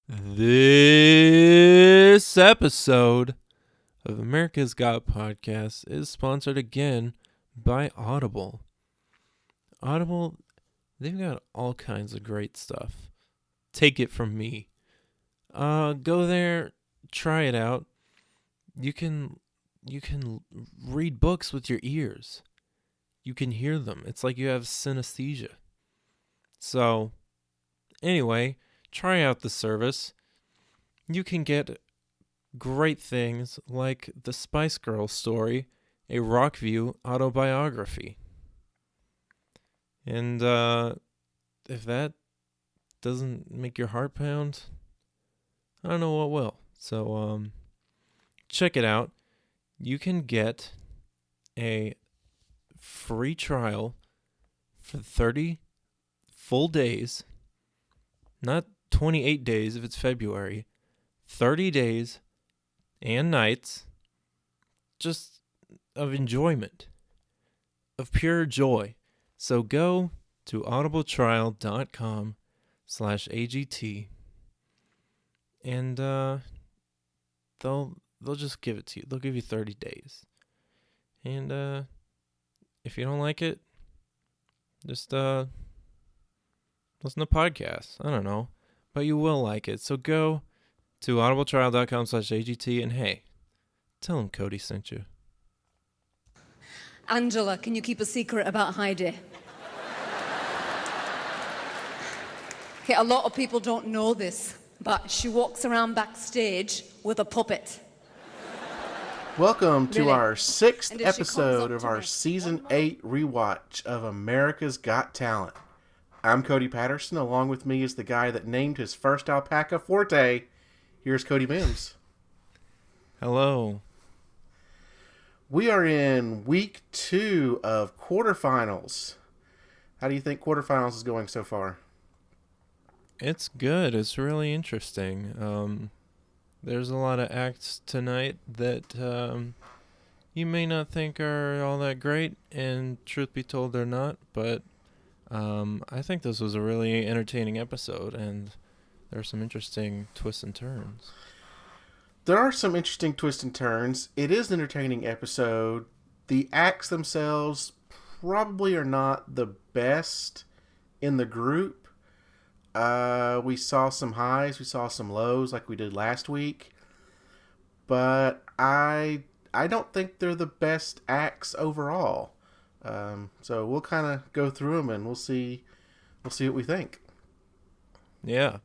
This episode of America's Got Podcast is sponsored again by Audible. Audible, they've got all kinds of great stuff. Take it from me. Go there, try it out. You can read books with your ears. You can hear them. It's like you have synesthesia. So, anyway, try out the service. You can get great things like the Spice Girls story, a Rockview autobiography. And if that doesn't make your heart pound, I don't know what will. So check it out. You can get a free trial for 30 full days, not 28 days if it's February, 30 days and nights just of enjoyment, of pure joy. So go to audibletrial.com/AGT and they'll just give it to you. They'll give you 30 days. And if you don't like it, just listen to podcasts. I don't know. But you will like it. So go to audibletrial.com/AGT and hey, tell them Cody sent you. Angela, can you keep a secret about Heidi? Okay, a lot of people don't know this, but she walks around backstage with a puppet. Welcome to Really? our sixth And if she comes up episode of to our me, Season 8 rewatch of America's Got Talent. I'm Cody Patterson. Along with me is the guy that named his first alpaca Forte. Here's Cody Mims. Hello. We are in week 2 of quarterfinals. How do you think quarterfinals is going so far? It's good. It's really interesting. There's a lot of acts tonight that you may not think are all that great, and truth be told, they're not. But I think this was a really entertaining episode, and there are some interesting twists and turns. There are some interesting twists and turns. It is an entertaining episode. The acts themselves probably are not the best in the group. We saw some highs, we saw some lows like we did last week. But I don't think they're the best acts overall. So we'll kind of go through them and we'll see what we think. Yeah.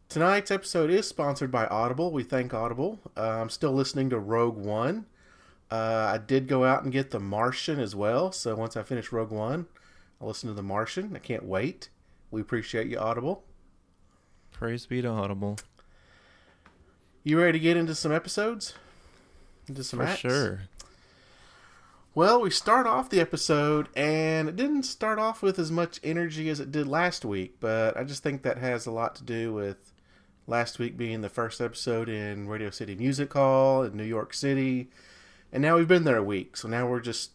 Tonight's episode is sponsored by Audible. We thank Audible. I'm still listening to Rogue One. I did go out and get The Martian as well. So once I finish Rogue One, I'll listen to The Martian. I can't wait. We appreciate you, Audible. Praise be to Audible. You ready to get into some episodes? Into some acts? For sure. Well, we start off the episode, and it didn't start off with as much energy as it did last week, but I just think that has a lot to do with last week being the first episode in Radio City Music Hall in New York City, and now we've been there a week, so now it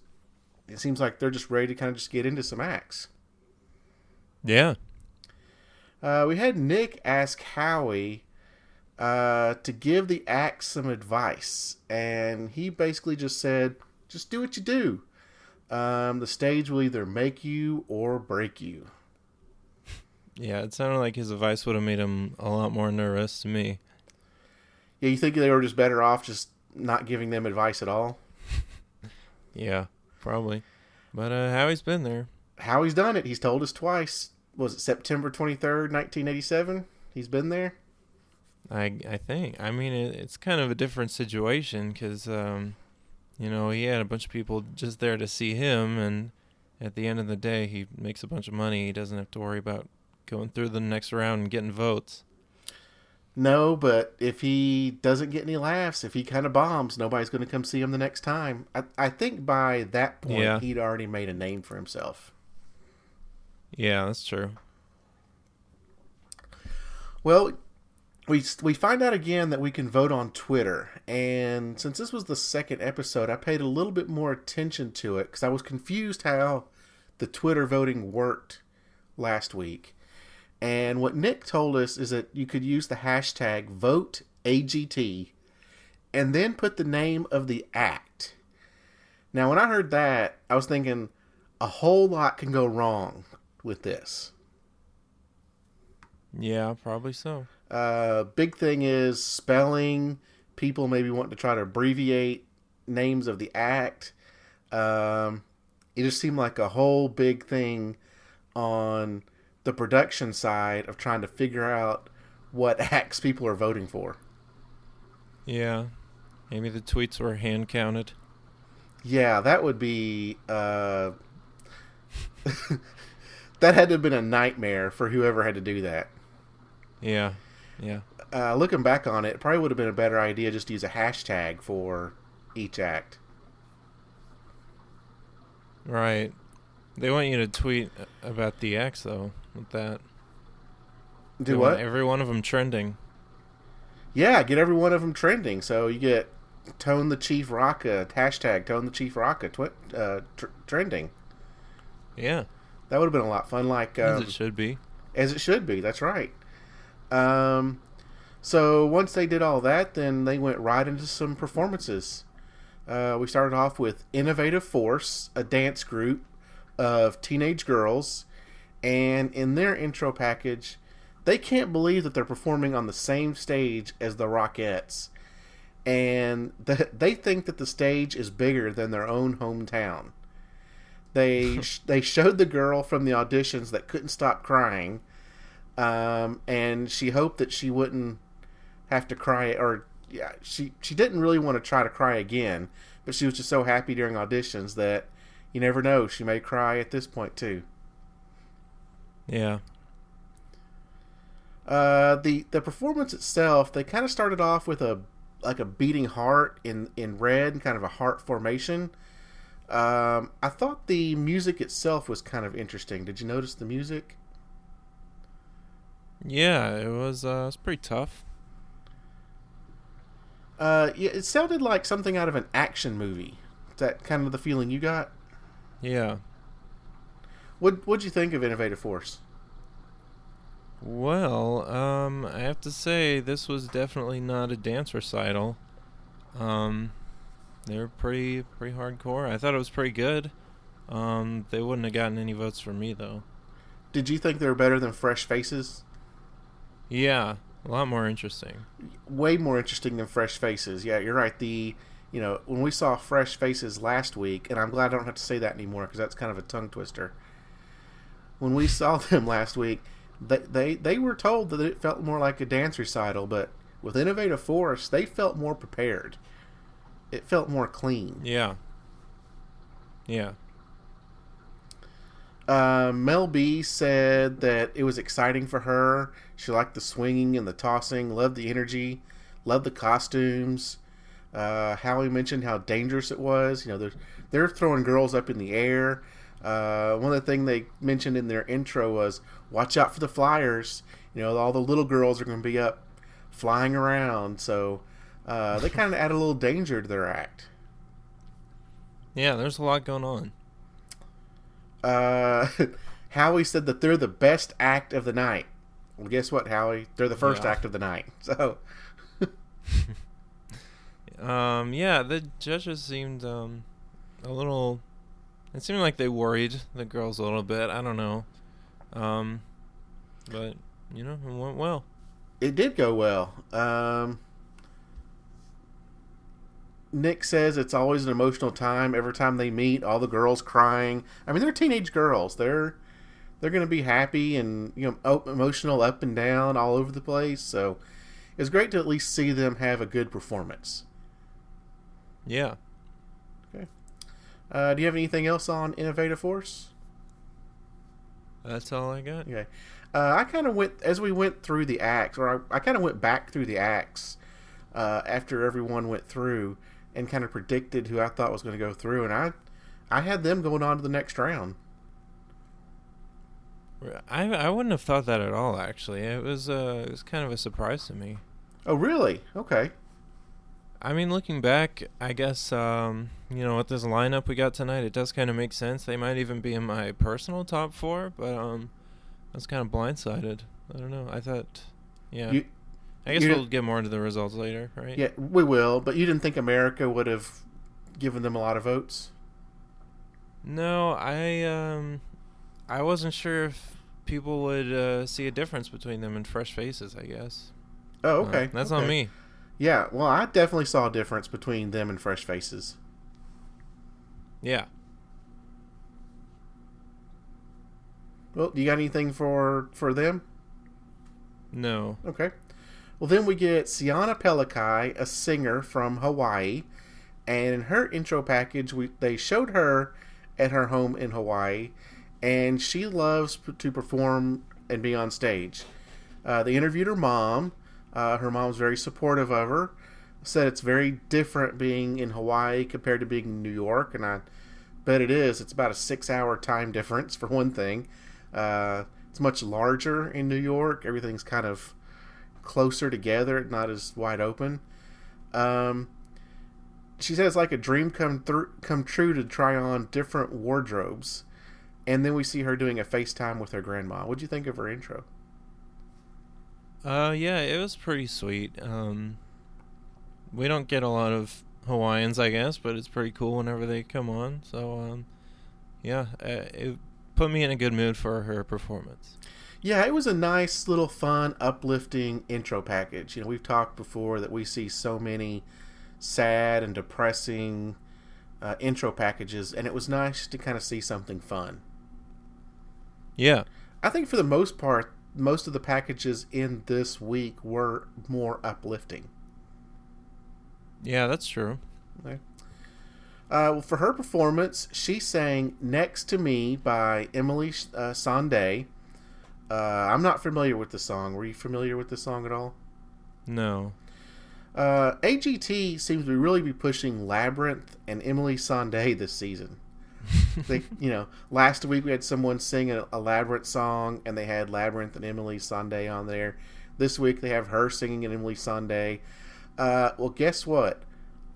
seems like they're just ready to kind of just get into some acts. Yeah. We had Nick ask Howie to give the act some advice, and he basically just said, just do what you do. The stage will either make you or break you. Yeah, it sounded like his advice would have made him a lot more nervous to me. Yeah, you think they were just better off just not giving them advice at all? Yeah, probably. But Howie's been there. Howie's done it. He's told us twice. Was it September 23rd, 1987? He's been there? I think. I mean, it's kind of a different situation because, he had a bunch of people just there to see him, and at the end of the day, he makes a bunch of money. He doesn't have to worry about going through the next round and getting votes. No, but if he doesn't get any laughs, if he kind of bombs, nobody's going to come see him the next time. I think by that point, he'd already made a name for himself. Yeah, that's true. Well, we find out again that we can vote on Twitter. And since this was the second episode, I paid a little bit more attention to it because I was confused how the Twitter voting worked last week. And what Nick told us is that you could use the hashtag VoteAGT and then put the name of the act. Now, when I heard that, I was thinking a whole lot can go wrong with this. Yeah, probably so. Big thing is spelling. People maybe want to try to abbreviate names of the act. It just seemed like a whole big thing on the production side of trying to figure out what acts people are voting for. Yeah. Maybe the tweets were hand counted. Yeah, that would be... that had to have been a nightmare for whoever had to do that. Yeah. Yeah. Looking back on it, it probably would have been a better idea just to use a hashtag for each act. Right. They want you to tweet about the acts, though, with that. Do They what? want every one of them trending. Yeah, get every one of them trending. So you get Tone the Chief Rocka, hashtag Tone the Chief Rocka trending. Yeah. That would have been a lot of fun. Like As it should be. As it should be, that's right. So once they did all that, then they went right into some performances. We started off with Innovative Force, a dance group of teenage girls, and in their intro package, they can't believe that they're performing on the same stage as the Rockettes, and they think that the stage is bigger than their own hometown. They showed the girl from the auditions that couldn't stop crying, and she hoped that she wouldn't have to cry, or yeah, she didn't really want to try to cry again, but she was just so happy during auditions that you never know, she may cry at this point too. Yeah. The performance itself, they kind of started off with a beating heart in red, kind of a heart formation. I thought the music itself was kind of interesting. Did you notice the music? Yeah, it was pretty tough. Yeah, it sounded like something out of an action movie. Is that kind of the feeling you got? Yeah. What'd you think of Innovative Force? Well, I have to say this was definitely not a dance recital. They were pretty hardcore. I thought it was pretty good. They wouldn't have gotten any votes from me though. Did you think they were better than Fresh Faces? Yeah, a lot more interesting. Way more interesting than Fresh Faces. Yeah, you're right. When we saw Fresh Faces last week, and I'm glad I don't have to say that anymore because that's kind of a tongue twister. When we saw them last week, they were told that it felt more like a dance recital, but with Innovative Force, they felt more prepared. It felt more clean. Yeah. Yeah. Mel B said that it was exciting for her. She liked the swinging and the tossing, loved the energy, loved the costumes. Howie mentioned how dangerous it was. They're throwing girls up in the air. One of the things they mentioned in their intro was, watch out for the flyers. All the little girls are going to be up flying around. So they kind of add a little danger to their act. Yeah, there's a lot going on. Howie said that they're the best act of the night. Well, guess what, Howie? They're the first act of the night. So, yeah, the judges seemed a little. It seemed like they worried the girls a little bit. I don't know, but it went well. It did go well. Nick says it's always an emotional time. Every time they meet, all the girls crying. I mean, they're teenage girls. They're going to be happy and emotional up and down all over the place. So it was great to at least see them have a good performance. Yeah. Okay. Do you have anything else on Innovative Force? That's all I got. Okay. I kind of went as we went through the acts, or I kind of went back through the acts after everyone went through, and kind of predicted who I thought was going to go through, and I had them going on to the next round. I wouldn't have thought that at all. Actually, it was kind of a surprise to me. Oh, really? Okay. I mean, looking back, I guess with this lineup we got tonight, it does kind of make sense. They might even be in my personal top 4, but was kind of blindsided. I don't know. I thought, yeah. You, I guess you we'll didn't- get more into the results later, right? yeah, we will. But you didn't think America would have given them a lot of votes? No, I wasn't sure if people would see a difference between them and Fresh Faces, I guess. Oh, okay. That's okay. on me. Yeah, well, I definitely saw a difference between them and Fresh Faces. Yeah. Well, do you got anything for them? No. Okay. Well, then we get Sienna Pelikai, a singer from Hawaii, and in her intro package, they showed her at her home in Hawaii, and she loves to perform and be on stage. They interviewed her mom. Her mom's very supportive of her. Said it's very different being in Hawaii compared to being in New York, and I bet it is. It's about a 6-hour time difference, for one thing. It's much larger in New York. Everything's kind of closer together, not as wide open. She says it's like a dream come true to try on different wardrobes. And then we see her doing a FaceTime with her grandma. What'd you think of her intro? Yeah, it was pretty sweet. We don't get a lot of Hawaiians, I guess, but it's pretty cool whenever they come on. So, yeah, it put me in a good mood for her performance. Yeah, it was a nice little fun, uplifting intro package. You know, we've talked before that we see so many sad and depressing intro packages, and it was nice to kind of see something fun. Yeah. I think for the most part, most of the packages in this week were more uplifting. Yeah, that's true. Okay. Well, for her performance, she sang Next to Me by Emily Sandé. I'm not familiar with the song. Were you familiar with the song at all? No. AGT seems to really be pushing Labyrinth and Emily Sandé this season. Last week we had someone sing a Labyrinth song, and they had Labyrinth and Emily Sandé on there. This week they have her singing an Emily Sandé. Well, guess what?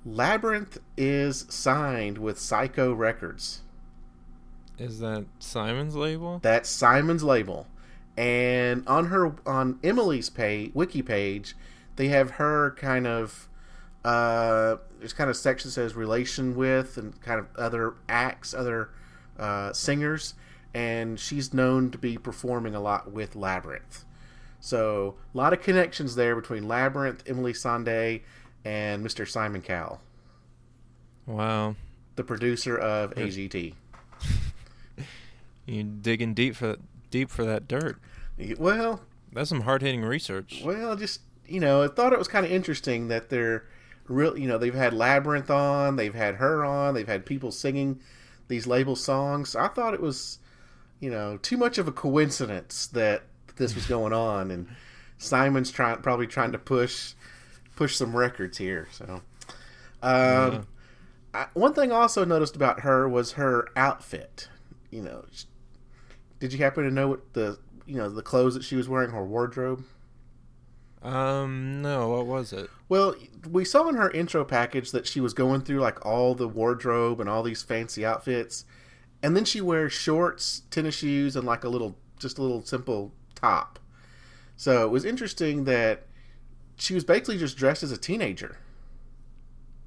Labyrinth is signed with Psycho Records. Is that Simon's label? That's Simon's label. And on Emily's wiki page, they have her kind of there's kind of section that says relation with and kind of other acts, other singers, and she's known to be performing a lot with Labyrinth. So a lot of connections there between Labyrinth, Emily Sandé, and Mr. Simon Cowell. Wow. The producer of AGT. You digging deep for that dirt. Well, that's some hard-hitting research. Well, just, I thought it was kind of interesting that they're they've had Labyrinth on, they've had her on, they've had people singing these label songs. I thought it was, too much of a coincidence that this was going on, and Simon's probably trying to push some records here. So, one thing I also noticed about her was her outfit. Did you happen to know what the clothes that she was wearing, her wardrobe? No, what was it? Well, we saw in her intro package that she was going through like all the wardrobe and all these fancy outfits, and then she wears shorts, tennis shoes, and like a little simple top. So it was interesting that she was basically just dressed as a teenager.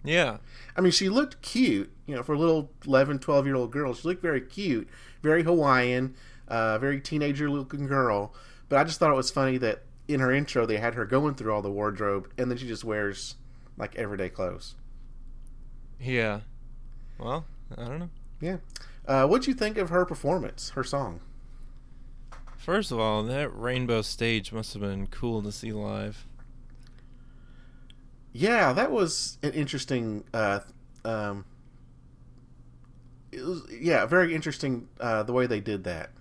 Yeah. I mean, she looked cute, for a little 11, 12-year-old girl. She looked very cute, very Hawaiian, very teenager-looking girl. But I just thought it was funny that in her intro, they had her going through all the wardrobe, and then she just wears, like, everyday clothes. Yeah. Well, I don't know. Yeah. What'd you think of her performance, her song? First of all, that rainbow stage must have been cool to see live. Yeah, that was an interesting. It was very interesting the way they did that.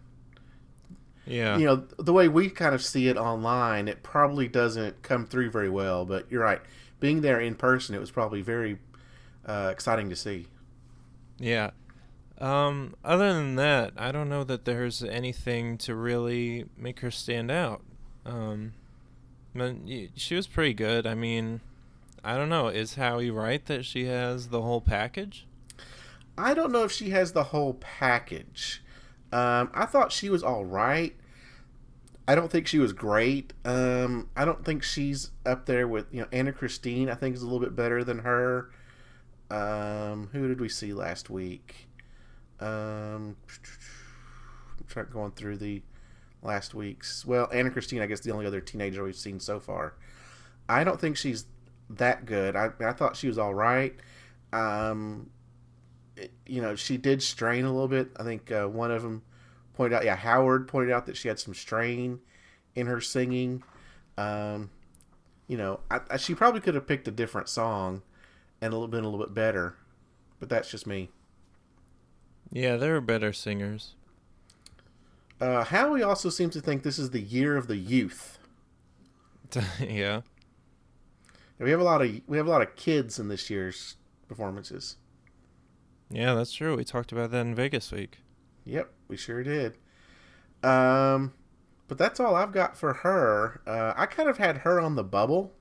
Yeah. The way we kind of see it online, it probably doesn't come through very well. But you're right, being there in person, it was probably very exciting to see. Yeah. Other than that, I don't know that there's anything to really make her stand out. But she was pretty good. I mean, I don't know. Is Howie right that she has the whole package? I don't know if she has the whole package. I thought she was all right. I don't think she was great. I don't think she's up there with Anna Christine. I think is a little bit better than her. Who did we see last week? I'm trying going through the last week's. Well, Anna Christine, I guess the only other teenager we've seen so far. I don't think she's that good. I thought she was all right. She did strain a little bit. I think one of them pointed out, Howard pointed out that she had some strain in her singing. She probably could have picked a different song and been a little bit better, but that's just me. Yeah, there are better singers. Howie also seems to think this is the year of the youth. Yeah. We have a lot of kids in this year's performances. Yeah, that's true. We talked about that in Vegas week. Yep, we sure did. But that's all I've got for her. I kind of had her on the bubble.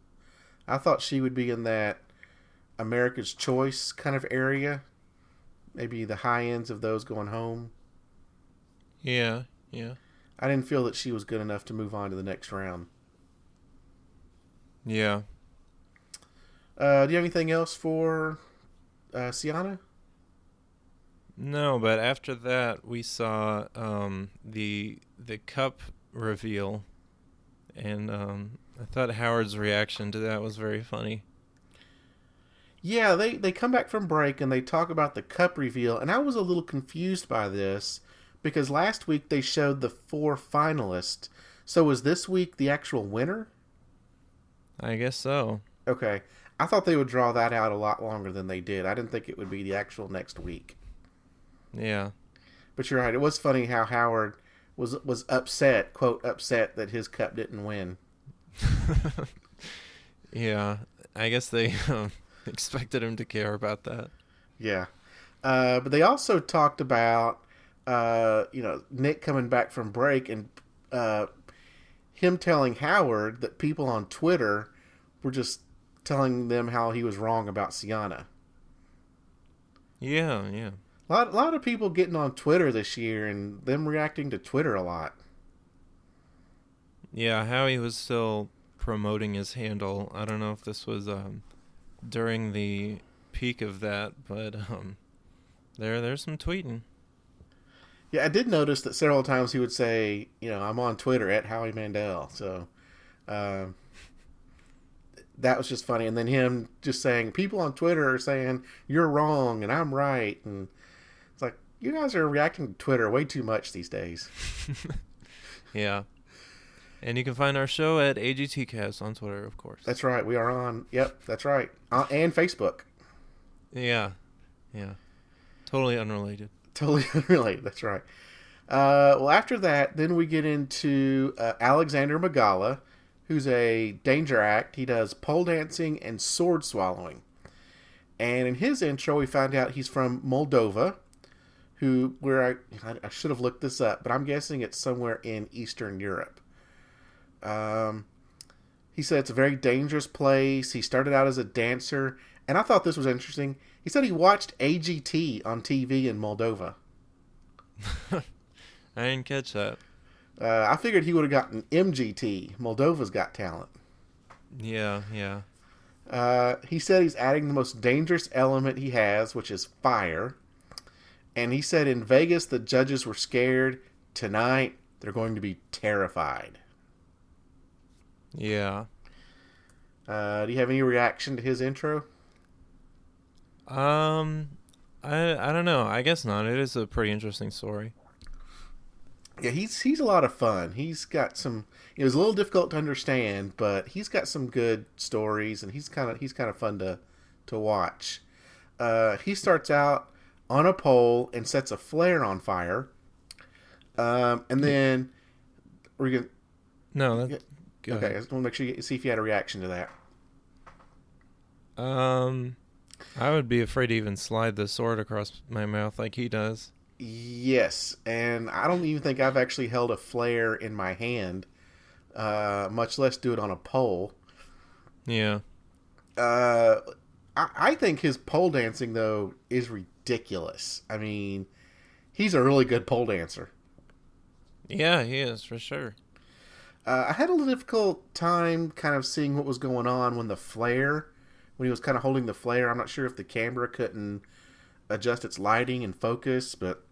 I thought she would be in that America's Choice kind of area. Maybe the high ends of those going home. Yeah. I didn't feel that she was good enough to move on to the next round. Yeah. Do you have anything else for Sienna? No, but after that we saw the cup reveal, and I thought Howard's reaction to that was very funny. Yeah, they come back from break and they talk about the cup reveal, and I was a little confused by this because last week they showed the 4 finalists. So was this week the actual winner? I guess so. Okay. I thought they would draw that out a lot longer than they did. I didn't think it would be the actual next week. Yeah. But you're right. It was funny how Howard was upset, quote, upset that his cup didn't win. Yeah. I guess they expected him to care about that. Yeah. But they also talked about, Nick coming back from break and him telling Howard that people on Twitter were just telling them how he was wrong about Sienna. Yeah. A lot of people getting on Twitter this year and them reacting to Twitter a lot. Yeah, Howie was still promoting his handle. I don't know if this was during the peak of that, but there's some tweeting. Yeah, I did notice that several times he would say, I'm on Twitter at Howie Mandel. So that was just funny. And then him just saying, people on Twitter are saying, you're wrong and I'm right. And it's like, you guys are reacting to Twitter way too much these days. Yeah. And you can find our show at AGTcast on Twitter, of course. That's right. We are on. Yep, that's right. And Facebook. Yeah. Totally unrelated. Totally unrelated. That's right. Well, after that, then we get into Alexander Magala, who's a danger act. He does pole dancing and sword swallowing. And in his intro, we find out he's from Moldova, where I should have looked this up, but I'm guessing it's somewhere in Eastern Europe. He said it's a very dangerous place. He started out as a dancer, and I thought this was interesting. He said he watched AGT on TV in Moldova. I didn't catch that. I figured he would have gotten MGT, Moldova's Got Talent. Yeah. He said he's adding the most dangerous element he has, which is fire. And he said in Vegas the judges were scared. Tonight they're going to be terrified. Yeah. Do you have any reaction to his intro? I don't know. I guess not. It is a pretty interesting story. Yeah, he's a lot of fun. He's got some. It was a little difficult to understand, but he's got some good stories, and he's kind of fun to watch. He starts out on a pole and sets a flare on fire, and then we're gonna. No, okay. I just want to make sure see if you had a reaction to that. I would be afraid to even slide the sword across my mouth like he does. Yes, and I don't even think I've actually held a flare in my hand, much less do it on a pole. Yeah. I think his pole dancing, though, is ridiculous. I mean, he's a really good pole dancer. Yeah, he is, for sure. I had a little difficult time kind of seeing what was going on when he was kind of holding the flare. I'm not sure if the camera couldn't adjust its lighting and focus, but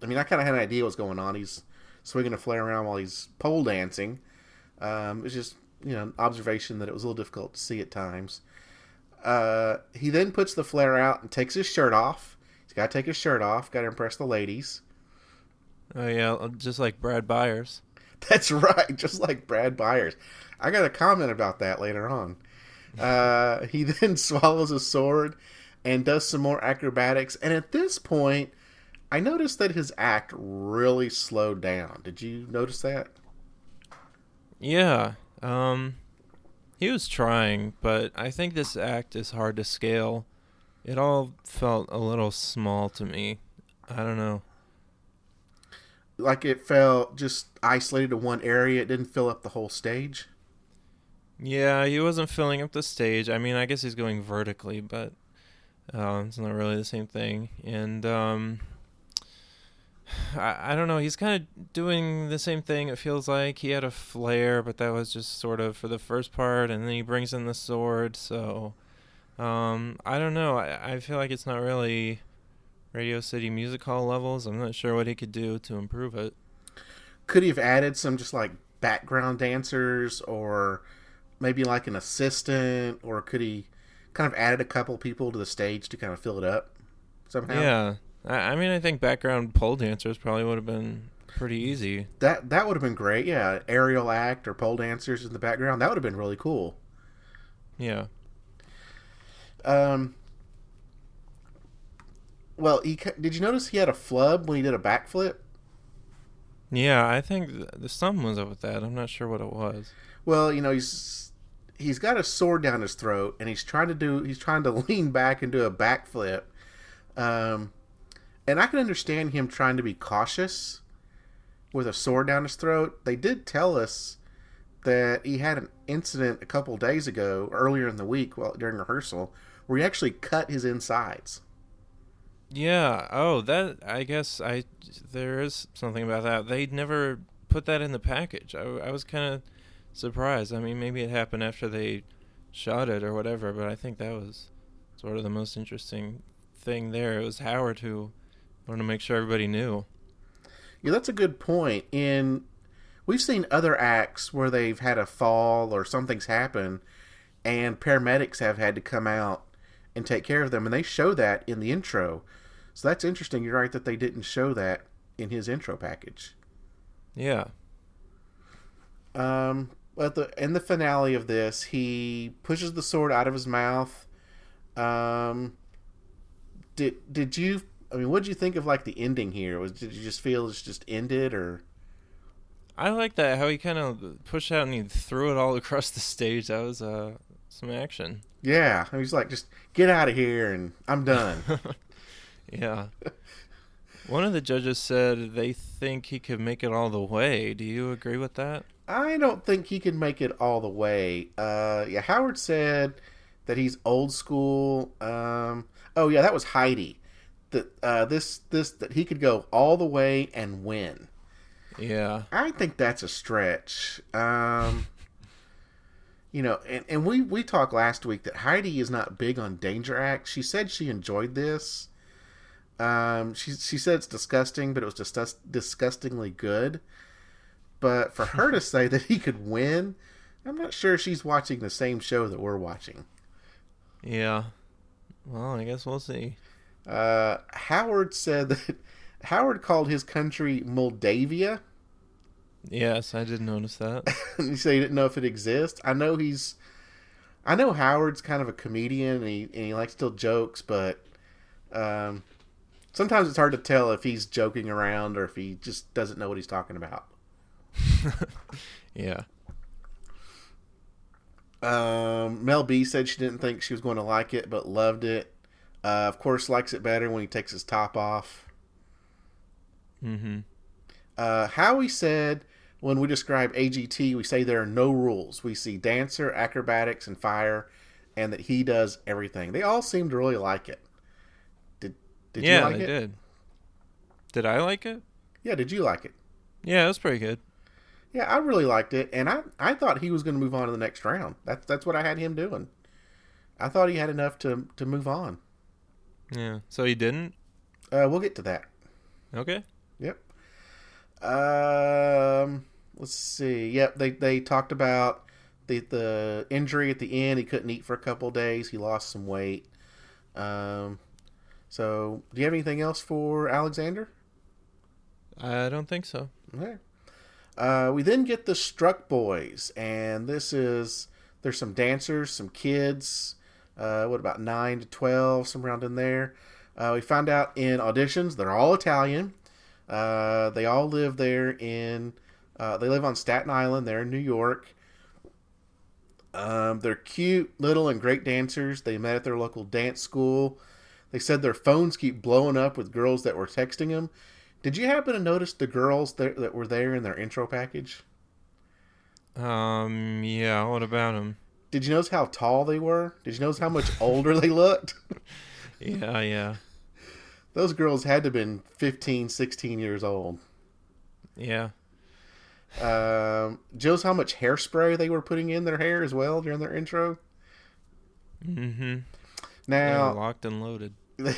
I mean, I kind of had an idea what's going on. He's swinging a flare around while he's pole dancing. It's just, an observation that it was a little difficult to see at times. He then puts the flare out and takes his shirt off. He's got to take his shirt off. Got to impress the ladies. Oh yeah, just like Brad Byers. That's right, just like Brad Byers. I got a comment about that later on. He then swallows a sword and does some more acrobatics. And at this point, I noticed that his act really slowed down. Did you notice that? Yeah. He was trying, but I think this act is hard to scale. It all felt a little small to me. I don't know. Like it felt just isolated to one area. It didn't fill up the whole stage. Yeah, he wasn't filling up the stage. I mean, I guess he's going vertically, but it's not really the same thing. And I don't know. He's kind of doing the same thing. It feels like he had a flare, but that was just sort of for the first part, and then he brings in the sword. So I don't know. I feel like it's not really Radio City Music Hall levels. I'm not sure what he could do to improve it. Could he have added some just like background dancers, or maybe like an assistant, or could he kind of added a couple people to the stage to kind of fill it up somehow? Yeah. I mean, I think background pole dancers probably would have been pretty easy. That would have been great. Yeah, aerial act or pole dancers in the background. That would have been really cool. Yeah. Well, did you notice he had a flub when he did a backflip? Yeah, I think the something was up with that. I'm not sure what it was. Well, he's got a sword down his throat, and he's trying to lean back and do a backflip. And I can understand him trying to be cautious with a sword down his throat. They did tell us that he had an incident a couple days ago, earlier in the week, during rehearsal, where he actually cut his insides. Yeah. Oh, I guess there is something about that. They never put that in the package. I was kind of surprised. I mean, maybe it happened after they shot it or whatever, but I think that was sort of the most interesting thing there. It was Howard who wanted to make sure everybody knew. Yeah, that's a good point. We've seen other acts where they've had a fall or something's happened, and paramedics have had to come out and take care of them, and they show that in the intro. So that's interesting. You're right that they didn't show that in his intro package. Yeah. In the finale of this, he pushes the sword out of his mouth. Did you? I mean, what did you think of like the ending here? Did you just feel it's just ended, or? I like that how he kind of pushed out and he threw it all across the stage. That was some action. Yeah, he's like, just get out of here and I'm done. Yeah. One of the judges said they think he could make it all the way. Do you agree with that? I don't think he can make it all the way. Yeah, Howard said that he's old school. Oh yeah, that was Heidi. That that he could go all the way and win. Yeah. I think that's a stretch. And we talked last week that Heidi is not big on danger acts. She said she enjoyed this. She said it's disgusting, but it was just disgustingly good. But for her to say that he could win, I'm not sure she's watching the same show that we're watching. Yeah. Well, I guess we'll see. Howard said that Howard called his country Moldavia. Yes, I did notice that. He said he didn't know if it exists. I know Howard's kind of a comedian and he likes to tell jokes, but sometimes it's hard to tell if he's joking around or if he just doesn't know what he's talking about. Yeah. Mel B said she didn't think she was going to like it, but loved it. Of course, likes it better when he takes his top off. Mm-hmm. Howie said, when we describe AGT, we say there are no rules. We see dancer, acrobatics, and fire, and that he does everything. They all seem to really like it. Did you like it? Yeah, they did. Did I like it? Yeah, did you like it? Yeah, it was pretty good. Yeah, I really liked it, and I thought he was going to move on to the next round. That's what I had him doing. I thought he had enough to move on. Yeah. So he didn't? We'll get to that. Okay. Yep. Let's see. Yep, they talked about the injury at the end. He couldn't eat for a couple of days. He lost some weight. Um, so do you have anything else for Alexander? I don't think so. Okay. We then get the Struck Boys, and there's some dancers, some kids. What about 9 to 12, some around in there. We found out in auditions they're all Italian. They all live there they live on Staten Island. They're in New York. They're cute, little, and great dancers. They met at their local dance school. They said their phones keep blowing up with girls that were texting them. Did you happen to notice the girls that were there in their intro package? Yeah, what about him? Did you notice how tall they were? Did you notice how much older they looked? Yeah, yeah. Those girls had to have been 15, 16 years old. Yeah. Joe's how much hairspray they were putting in their hair as well during their intro. Mm-hmm. Now, Yeah, locked and loaded.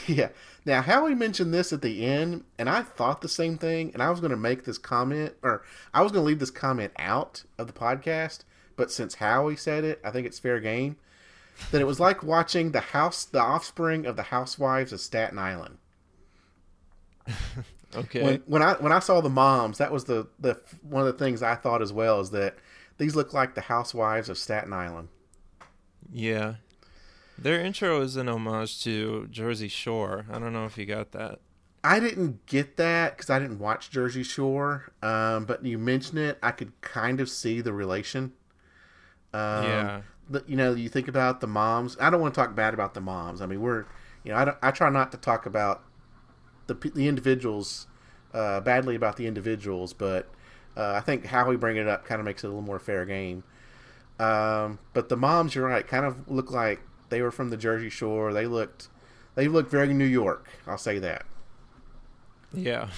yeah. Now, Howie mentioned this at the end, and I thought the same thing, and I was going to make this comment, or I was going to leave this comment out of the podcast, but since Howie said it, I think it's fair game. That it was like watching the offspring of the Housewives of Staten Island. Okay. When I saw the moms, that was the one of the things I thought as well, is that these look like the Housewives of Staten Island. Yeah. Their intro is an homage to Jersey Shore. I don't know if you got that. I didn't get that because I didn't watch Jersey Shore, but you mentioned it, I could kind of see the relation. Yeah. You think about the moms. I don't want to talk bad about the moms. I mean, I try not to talk about the individuals badly about the individuals, but I think how we bring it up kind of makes it a little more fair game. But the moms, you're right, kind of look like they were from the Jersey Shore. They looked very New York. I'll say that. Yeah.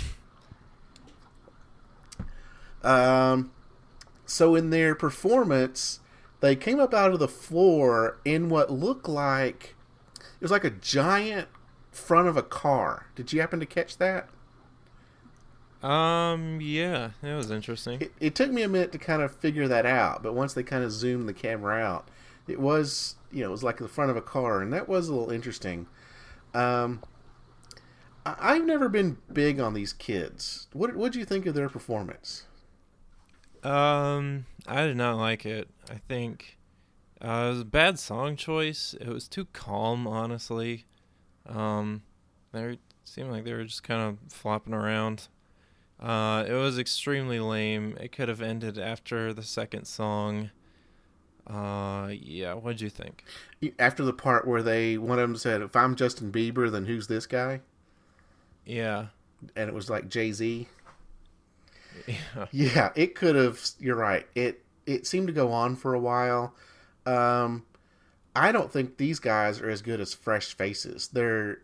So in their performance, they came up out of the floor in what looked like it was like a giant front of a car. Did you happen to catch that? Yeah, it was interesting. It took me a minute to kind of figure that out, but once they kind of zoomed the camera out, it was like the front of a car, and that was a little interesting. I've never been big on these kids. What do you think of their performance? I did not like it. I think it was a bad song choice. It was too calm, honestly. They seemed like they were just kind of flopping around. It was extremely lame. It could have ended after the second song. Yeah, what'd you think? After the part where one of them said, "If I'm Justin Bieber, then who's this guy?" Yeah. And it was like Jay-Z. Yeah. Yeah, it could have. You're right. It seemed to go on for a while. I don't think these guys are as good as Fresh Faces. They're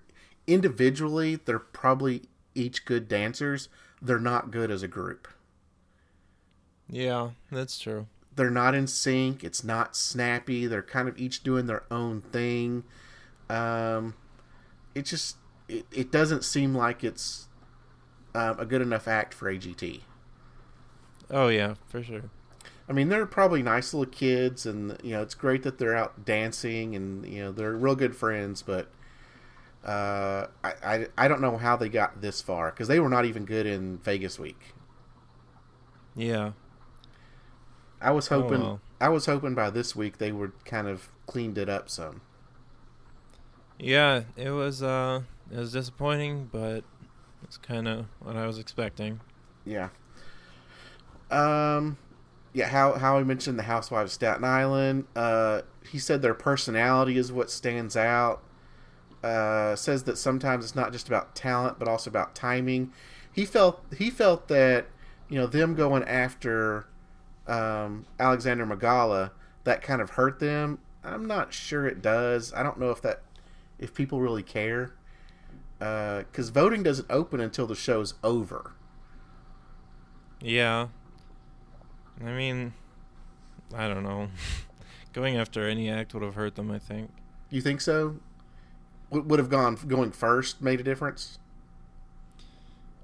probably each good dancers. They're not good as a group. Yeah, that's true. They're not in sync. It's not snappy. They're kind of each doing their own thing. It doesn't seem like it's a good enough act for AGT. Oh yeah, for sure. I mean, they're probably nice little kids, and it's great that they're out dancing, and they're real good friends. But I don't know how they got this far, because they were not even good in Vegas week. Yeah. I was hoping well. I was hoping by this week they would kind of cleaned it up some. Yeah, it was disappointing, but it's kind of what I was expecting. Yeah. Yeah, how he mentioned the Housewives of Staten Island. He said their personality is what stands out. Says that sometimes it's not just about talent, but also about timing. He felt that them going after Alexander Magala, that kind of hurt them. I'm not sure it does. I don't know if people really care, because voting doesn't open until the show's over. Yeah. I mean, I don't know. Going after any act would have hurt them, I think. You think so? Would have going first made a difference?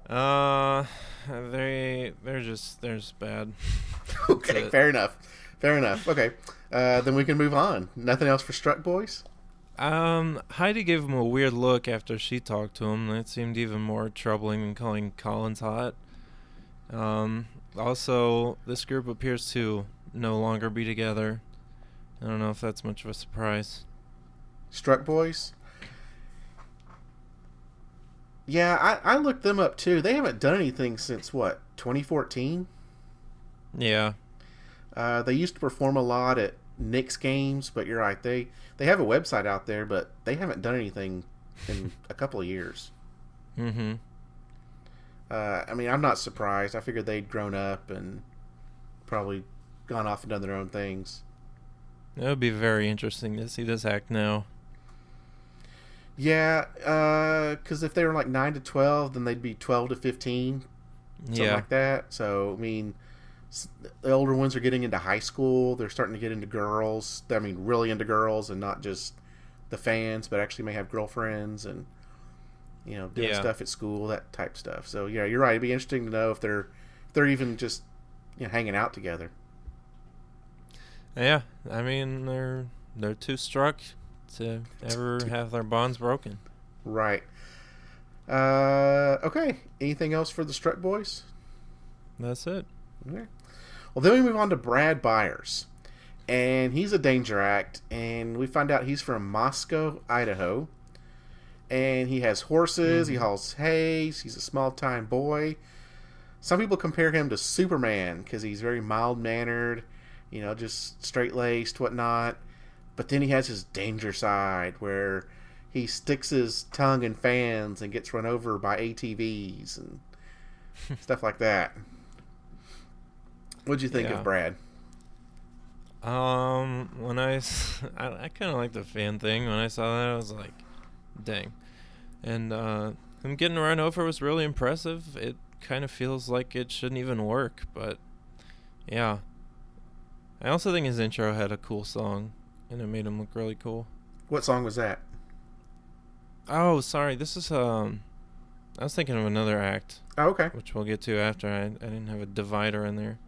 Uh, they're just bad. Okay, fair enough. Fair enough. Okay, then we can move on. Nothing else for Struck Boys? Heidi gave him a weird look after she talked to him. That seemed even more troubling than calling Collins hot. Also, this group appears to no longer be together. I don't know if that's much of a surprise. Struck Boys? Yeah, I looked them up too. They haven't done anything since, what, 2014? Yeah. They used to perform a lot at Knicks games, but you're right. They have a website out there, but they haven't done anything in a couple of years. Mm-hmm. I mean, I'm not surprised. I figured they'd grown up and probably gone off and done their own things. It would be very interesting to see this act now. Yeah, because if they were like 9 to 12, then they'd be 12 to 15, something like that. So, I mean, the older ones are getting into high school. They're starting to get into girls. I mean, really into girls and not just the fans, but actually may have girlfriends and, you know, doing stuff at school, that type stuff. So, yeah, you're right. It'd be interesting to know if they're even just, you know, hanging out together. Yeah, I mean, they're too struck to ever have their bonds broken. Right. Okay. Anything else for the Struck Boys? That's it. Okay. Well, then we move on to Brad Byers. And he's a danger act. And we find out he's from Moscow, Idaho. And he has horses. Mm-hmm. He hauls hay. He's a small-time boy. Some people compare him to Superman because he's very mild-mannered, you know, just straight-laced, whatnot. But then he has his danger side where he sticks his tongue in fans and gets run over by ATVs and stuff like that. What'd you think of Brad? When I kind of like the fan thing. When I saw that, I was like, dang. And him getting run over was really impressive. It kind of feels like it shouldn't even work, but yeah. I also think his intro had a cool song, and it made him look really cool. What song was that? Oh, sorry. This is I was thinking of another act. Oh, okay. Which we'll get to after. I didn't have a divider in there.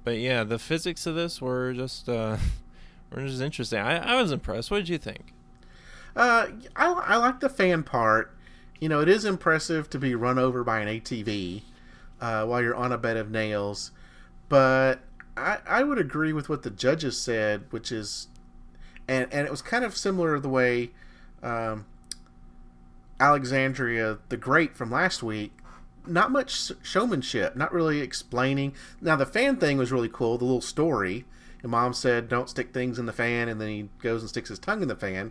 But yeah, the physics of this were just interesting. I was impressed. What did you think? I like the fan part. You know, it is impressive to be run over by an ATV while you're on a bed of nails. But I would agree with what the judges said, which is, and it was kind of similar to the way Alexandria the Great from last week, not much showmanship, not really explaining. Now, the fan thing was really cool, the little story. And Mom said, don't stick things in the fan, and then he goes and sticks his tongue in the fan.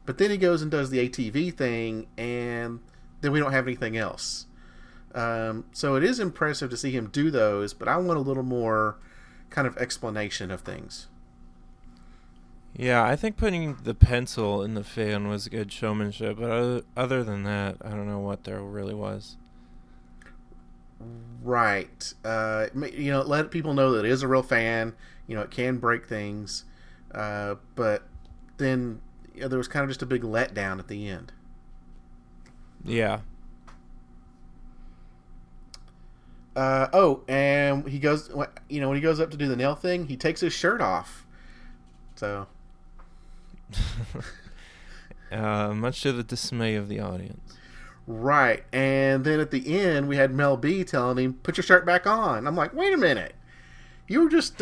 But then he goes and does the ATV thing, and then we don't have anything else. So it is impressive to see him do those, but I want a little more kind of explanation of things. Yeah, I think putting the pencil in the fan was good showmanship, but other than that, I don't know what there really was. Right. You know, let people know that it is a real fan. You know, it can break things. But then there was kind of just a big letdown at the end. Yeah. And he goes, you know, when he goes up to do the nail thing, he takes his shirt off. So. Much to the dismay of the audience. Right. And then at the end, we had Mel B telling him, put your shirt back on. I'm like, wait a minute. You were just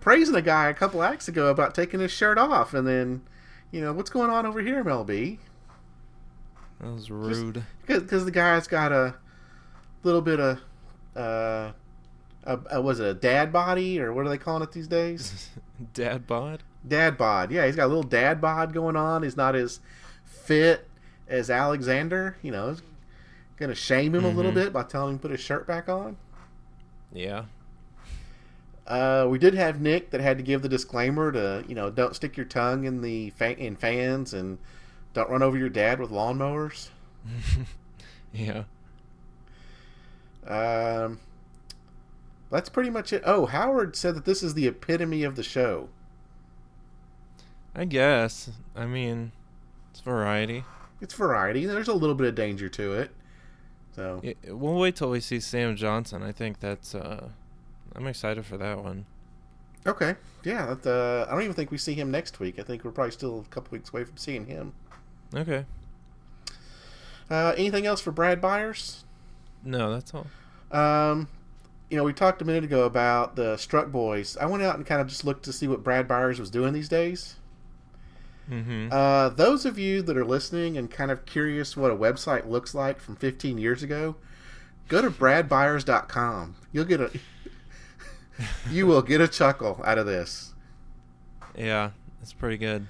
praising a guy a couple acts ago about taking his shirt off. And then, you know, what's going on over here, Mel B? That was rude. Because the guy's got a little bit of, was it a dad body? Or what are they calling it these days? Dad bod? Dad bod. Yeah, he's got a little dad bod going on. He's not as fit as Alexander. You know, going to shame him a little bit by telling him to put his shirt back on. Yeah. We did have Nick that had to give the disclaimer to, you know, don't stick your tongue in the in fans and don't run over your dad with lawnmowers. Yeah. That's pretty much it. Oh, Howard said that this is the epitome of the show. I guess. I mean, it's variety. It's variety. There's a little bit of danger to it. So Yeah, we'll wait till we see Sam Johnson. I think that's. I'm excited for that one. okay, yeah. I don't even think we see him next week. I think we're probably still a couple weeks away from seeing him. Okay. Anything else for Brad Byers? No, that's all. We talked a minute ago about the Struck Boys. I went out and kind of just looked to see what Brad Byers was doing these days. Mm-hmm. Those of you that are listening and kind of curious what a website looks like from 15 years ago, go to bradbyers.com. You will get a chuckle out of this. Yeah, it's pretty good.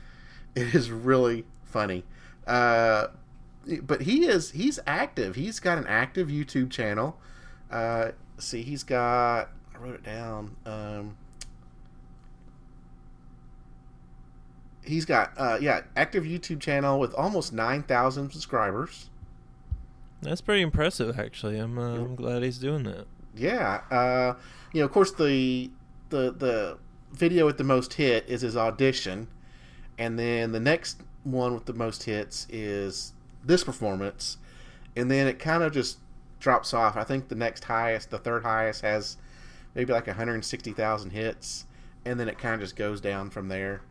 It is really funny. But he's active. He's got an active YouTube channel. See, he's got, I wrote it down. He's got, active YouTube channel with almost 9,000 subscribers. That's pretty impressive, actually. I'm glad he's doing that. Yeah. Of course, the video with the most hit is his audition. And then the next one with the most hits is this performance. And then it kind of just drops off. I think the third highest, has maybe like 160,000 hits. And then it kind of just goes down from there.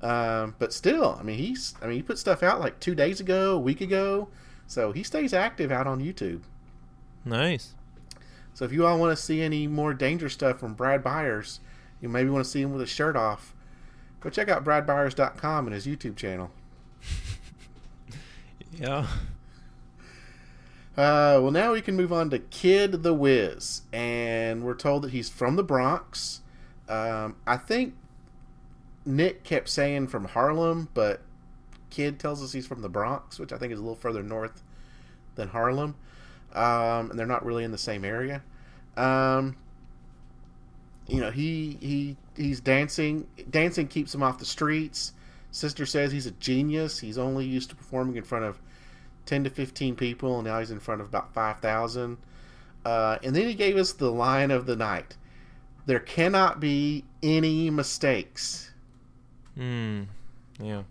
But still, he put stuff out like 2 days ago, a week ago. So he stays active out on YouTube. Nice. So if you all want to see any more danger stuff from Brad Byers, you maybe want to see him with his shirt off, go check out bradbyers.com and his YouTube channel. Yeah. Well, now we can move on to Kid the Wiz. And we're told that he's from the Bronx. I think Nick kept saying from Harlem, but Kid tells us he's from the Bronx, which I think is a little further north than Harlem. And they're not really in the same area. He's dancing. Dancing keeps him off the streets. Sister says he's a genius. He's only used to performing in front of 10 to 15 people, and now he's in front of about 5,000. And then he gave us the line of the night. There cannot be any mistakes. Yeah.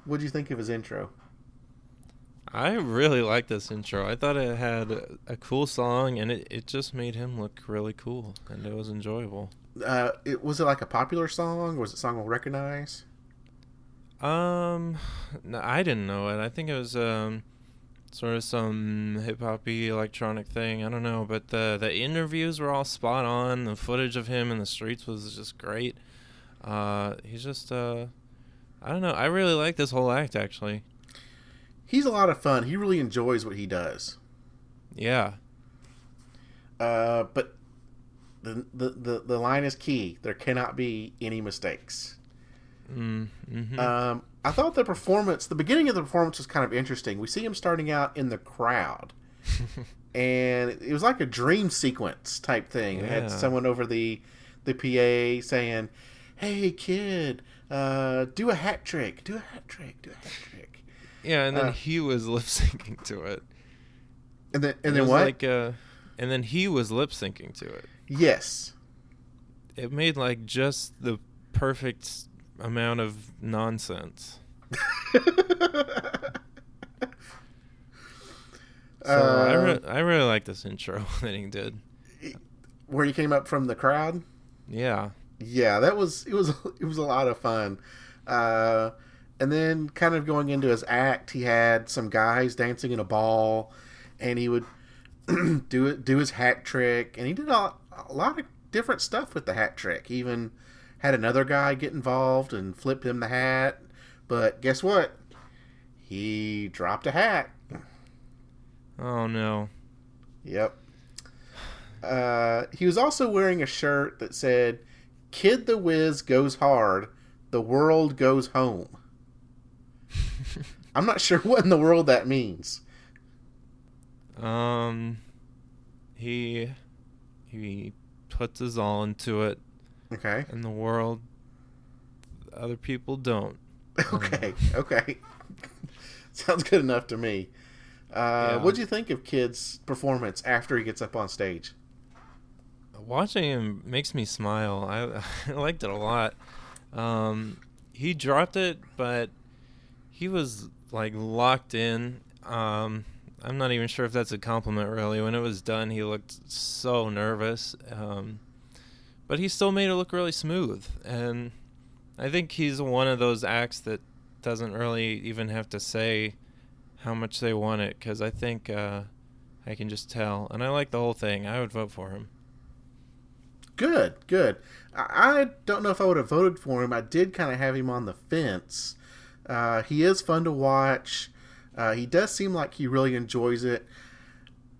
What do you think of his intro? I really like this intro. I thought it had a cool song, and it just made him look really cool, and it was enjoyable. Was it like a popular song, or was it a song we'll recognize? No, I didn't know it. I think it was sort of some hip-hop-y electronic thing. I don't know, but the interviews were all spot on. The footage of him in the streets was just great. He's just I don't know. I really like this whole act, actually. He's a lot of fun. He really enjoys what he does. Yeah. But the line is key. There cannot be any mistakes. Mm-hmm. I thought the beginning of the performance was kind of interesting. We see him starting out in the crowd. And it was like a dream sequence type thing. Yeah. It had someone over the PA saying, "Hey, kid, do a hat trick. Do a hat trick. Do a hat trick." Yeah, and then he was lip syncing to it. And then what? And then he was lip syncing to it. Yes. It made like just the perfect amount of nonsense. I really like this intro that he did. Where he came up from the crowd? Yeah. Yeah, it was a lot of fun. And then kind of going into his act, he had some guys dancing in a ball, and he would do his hat trick, and he did a lot of different stuff with the hat trick. He even had another guy get involved and flip him the hat, but guess what? He dropped a hat. Oh no. Yep. He was also wearing a shirt that said, "Kid the Wiz goes hard, the world goes home." I'm not sure what in the world that means. He puts his all into it. Okay. In the world, other people don't. Okay. Sounds good enough to me. Yeah. What'd you think of Kid's performance after he gets up on stage? watching him makes me smile. I liked it a lot. He dropped it, but he was like locked in. I'm not even sure if that's a compliment, really. When it was done, he looked so nervous. But he still made it look really smooth. And I think he's one of those acts that doesn't really even have to say how much they want it, because I think I can just tell. And I like the whole thing. I would vote for him. Good, good. I don't know if I would have voted for him. I did kind of have him on the fence. He is fun to watch. He does seem like he really enjoys it.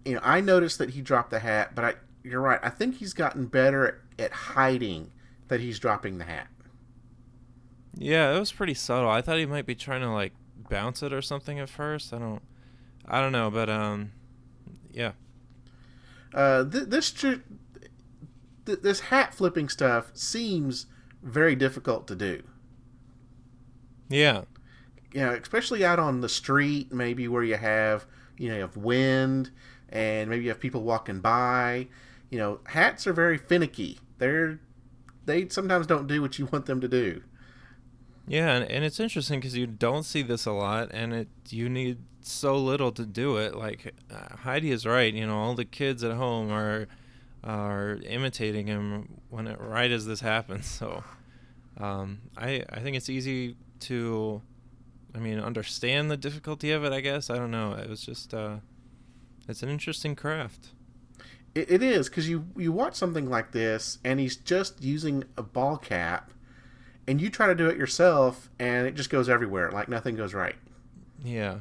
You know, I noticed that he dropped the hat, but you're right. I think he's gotten better at hiding that he's dropping the hat. Yeah, it was pretty subtle. I thought he might be trying to like bounce it or something at first. I don't know, but yeah. This hat flipping stuff seems very difficult to do. Yeah. You know, especially out on the street, maybe where you have wind and maybe you have people walking by. You know, hats are very finicky. They sometimes don't do what you want them to do. Yeah, and it's interesting because you don't see this a lot, and you need so little to do it. Like Heidi is right. You know, all the kids at home are imitating him right as this happens. So I think it's easy to, understand the difficulty of it. I guess I don't know. It was just it's an interesting craft. It is, because you watch something like this and he's just using a ball cap, and you try to do it yourself and it just goes everywhere, like nothing goes right. Yeah.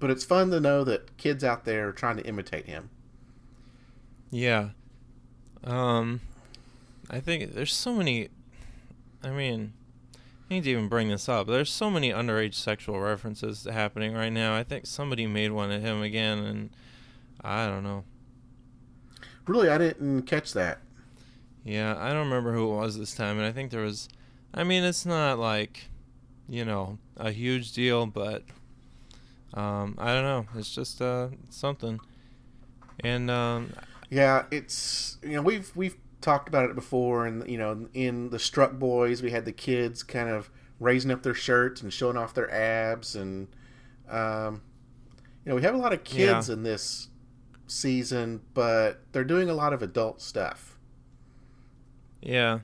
But it's fun to know that kids out there are trying to imitate him. Yeah. I think there's so many, I need to even bring this up. There's so many underage sexual references happening right now. I think somebody made one of him again, and I don't know. Really, I didn't catch that. Yeah, I don't remember who it was this time, and I think there was, it's not like, a huge deal, but I don't know. It's just something. And yeah, it's, we've talked about it before, and in the Struck Boys, we had the kids kind of raising up their shirts and showing off their abs, and we have a lot of kids in this season, but they're doing a lot of adult stuff. Yeah.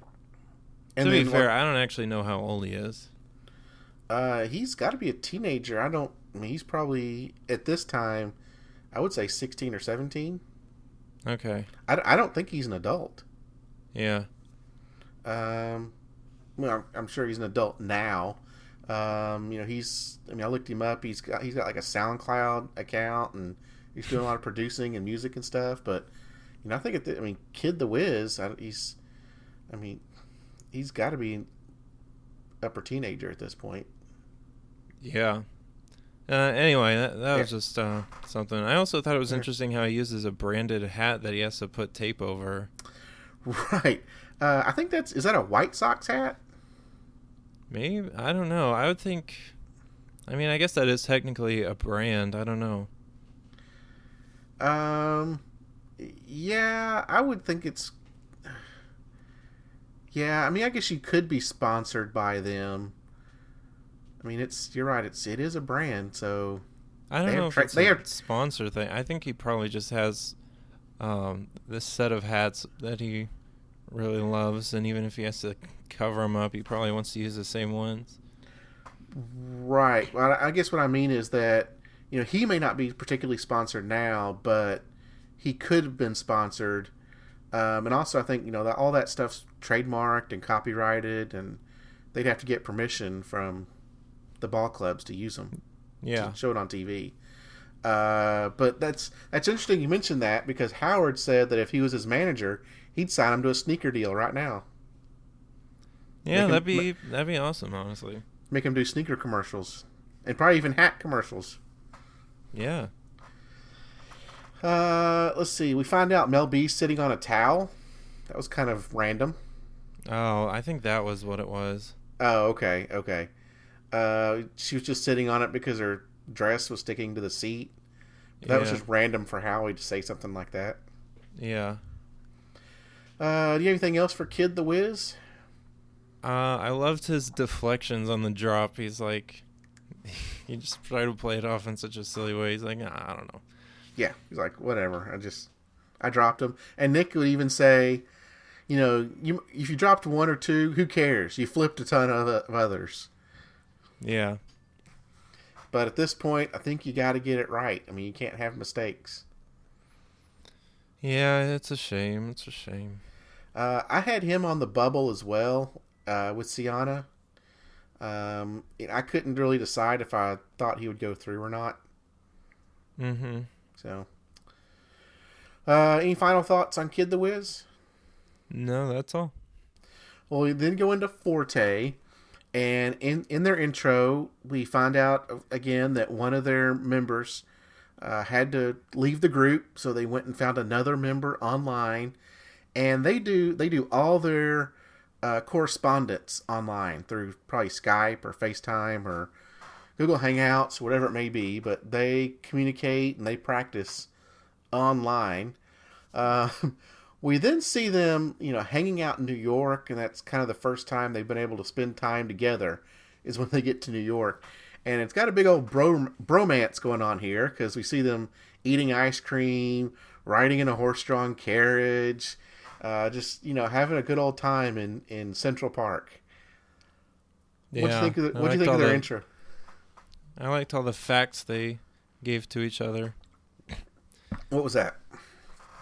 And to be fair, I don't actually know how old he is. He's got to be a teenager. He's probably, at this time, I would say 16 or 17. Okay. I don't think he's an adult. Yeah. Well, I'm sure he's an adult now. I looked him up. He's got like a SoundCloud account, and he's doing a lot of producing and music and stuff. But I think Kid the Wiz, he's got to be upper teenager at this point. Yeah. Anyway, that was just something. I also thought it was interesting how he uses a branded hat that he has to put tape over. Right. I think is that a White Sox hat? Maybe. I don't know. I would think, I guess that is technically a brand. I don't know. Yeah, I would think it's... Yeah, I guess you could be sponsored by them. You're right. It is a brand, so I don't know if it's a sponsor thing. I think he probably just has this set of hats that he really loves, and even if he has to cover them up, he probably wants to use the same ones. Right. Well, I guess what I mean is that he may not be particularly sponsored now, but he could have been sponsored. And also, I think that all that stuff's trademarked and copyrighted, and they'd have to get permission from the ball clubs to use them. Yeah. To show it on TV. But that's interesting you mentioned that, because Howard said that if he was his manager, he'd sign him to a sneaker deal right now. Yeah, that'd be awesome, honestly. Make him do sneaker commercials, and probably even hat commercials. Yeah. Let's see. We find out Mel B's sitting on a towel. That was kind of random. Oh, I think that was what it was. Oh, okay. She was just sitting on it because her dress was sticking to the seat. That was just random for Howie to say something like that. Yeah. Do you have anything else for Kid the Wiz? I loved his deflections on the drop. He's like, he just tried to play it off in such a silly way. He's like, I don't know. Yeah, he's like, whatever. I dropped him. And Nick would even say, if you dropped one or two, who cares? You flipped a ton of others. Yeah. But at this point, I think you got to get it right. I mean, you can't have mistakes. Yeah, it's a shame. It's a shame. I had him on the bubble as well with Sienna. I couldn't really decide if I thought he would go through or not. Mm-hmm. So, any final thoughts on Kid the Wiz? No, that's all. Well, we then go into Forte, and in their intro, we find out again that one of their members had to leave the group, so they went and found another member online, and they do all their correspondence online through probably Skype or FaceTime or Google Hangouts, whatever it may be, but they communicate and they practice online. We then see them, hanging out in New York, and that's kind of the first time they've been able to spend time together is when they get to New York. And it's got a big old bromance going on here because we see them eating ice cream, riding in a horse-drawn carriage, just, having a good old time in Central Park. Yeah, What do you think of their intro? I liked all the facts they gave to each other. What was that?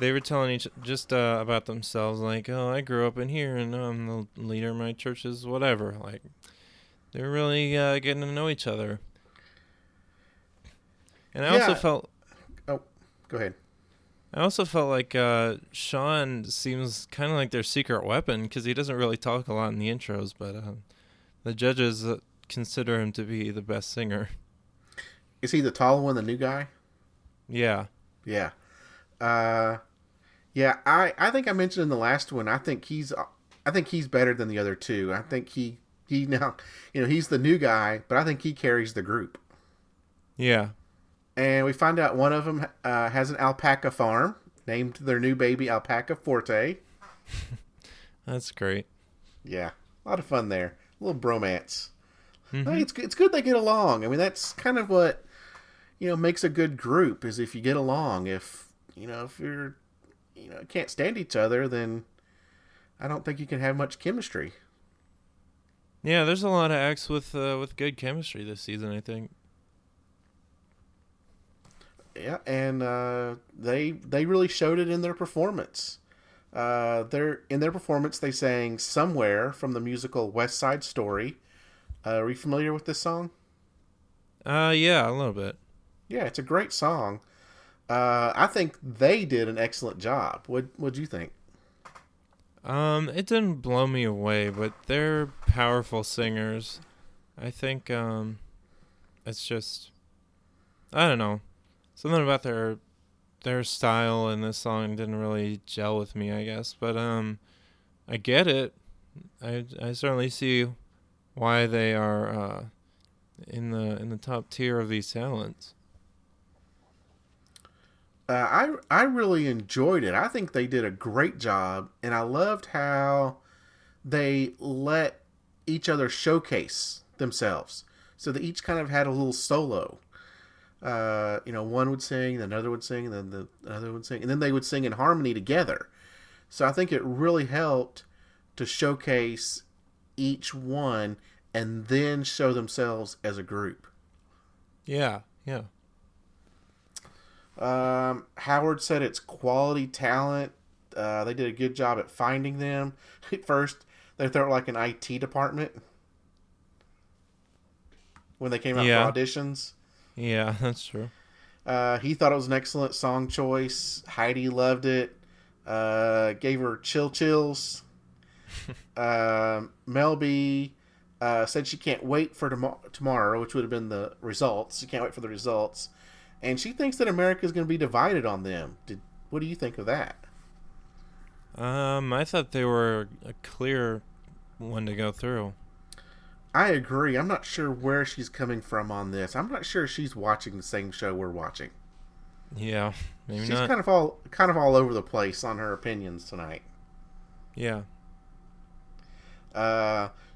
They were telling just about themselves, like, oh, I grew up in here, and I'm the leader of my church's whatever. Like, they're really getting to know each other. And I also felt... Oh, go ahead. I also felt like Sean seems kind of like their secret weapon, because he doesn't really talk a lot in the intros, but the judges consider him to be the best singer. Is he the tall one, the new guy? Yeah. Yeah. Yeah, I think I mentioned in the last one, I think he's better than the other two. I think he now, he's the new guy, but I think he carries the group. Yeah. And we find out one of them has an alpaca farm, named their new baby Alpaca Forte. That's great. Yeah, a lot of fun there. A little bromance. Mm-hmm. I think it's good they get along. I mean, that's kind of what, makes a good group is if you get along. If you're, can't stand each other, then I don't think you can have much chemistry. Yeah, there's a lot of acts with good chemistry this season, I think. Yeah, and they really showed it in their performance. In their performance, they sang "Somewhere" from the musical West Side Story. Are you familiar with this song? Yeah, a little bit. Yeah, it's a great song. I think they did an excellent job. What'd you think? It didn't blow me away, but they're powerful singers. I think it's just, I don't know, something about their style in this song didn't really gel with me, I guess. But I get it. I certainly see why they are in the top tier of these talents. I really enjoyed it. I think they did a great job, and I loved how they let each other showcase themselves. So they each kind of had a little solo. One would sing, then another would sing, and then the other would sing, and then they would sing in harmony together. So I think it really helped to showcase each one and then show themselves as a group. Yeah, yeah. Howard said it's quality talent. They did a good job at finding them. At first, they thought like an IT department when they came out for auditions. Yeah, that's true. He thought it was an excellent song choice. Heidi loved it. Gave her chills. Mel B said she can't wait for tomorrow, which would have been the results. She can't wait for the results. And she thinks that America is going to be divided on them. What do you think of that? I thought they were a clear one to go through. I agree. I'm not sure where she's coming from on this. I'm not sure she's watching the same show we're watching. Yeah, maybe she's not. She's kind of all over the place on her opinions tonight. Yeah.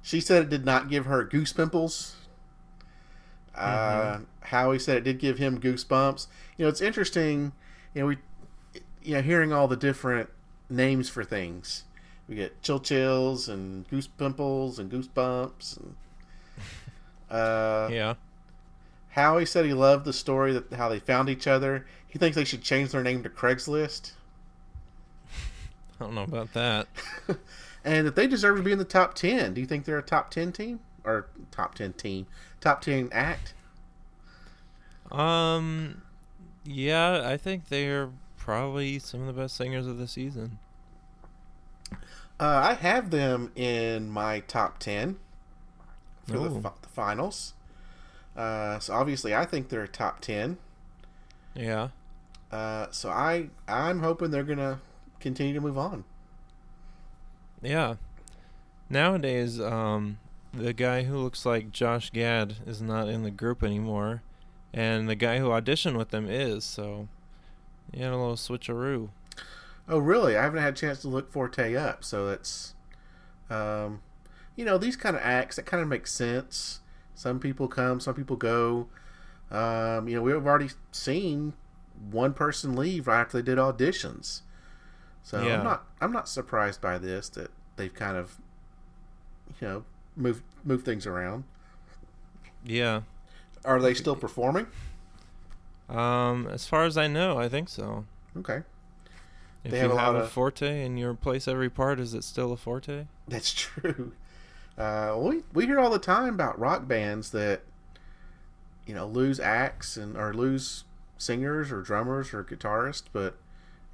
She said it did not give her goose pimples. Mm-hmm. Howie said it did give him goosebumps. It's interesting. Hearing all the different names for things. We get chill chills and goose pimples and goosebumps. And, Yeah. Howie said he loved the story that how they found each other. He thinks they should change their name to Craigslist. I don't know about that. And that they deserve to be in the top 10. Do you think they're a top 10 team? Or top 10 team? Top 10 act? Yeah, I think they're probably some of the best singers of the season. I have them in my top 10 for the Oh. finals. So obviously I think they're a top 10. Yeah. So I'm hoping they're going to continue to move on. Yeah. Nowadays, the guy who looks like Josh Gad is not in the group anymore, and the guy who auditioned with them is, so you had a little switcheroo. Oh, really? I haven't had a chance to look Forte up, so that's... these kind of acts, that kind of makes sense. Some people come, some people go. We've already seen one person leave right after they did auditions. So Yeah. I'm not surprised by this, that they've kind of, moved things around. Yeah. Are they still performing? As far as I know, I think so. Okay. If They you have a have lot a of... forte in your place every part, is it still a forte? That's true. We hear all the time about rock bands that lose acts or lose singers or drummers or guitarists, but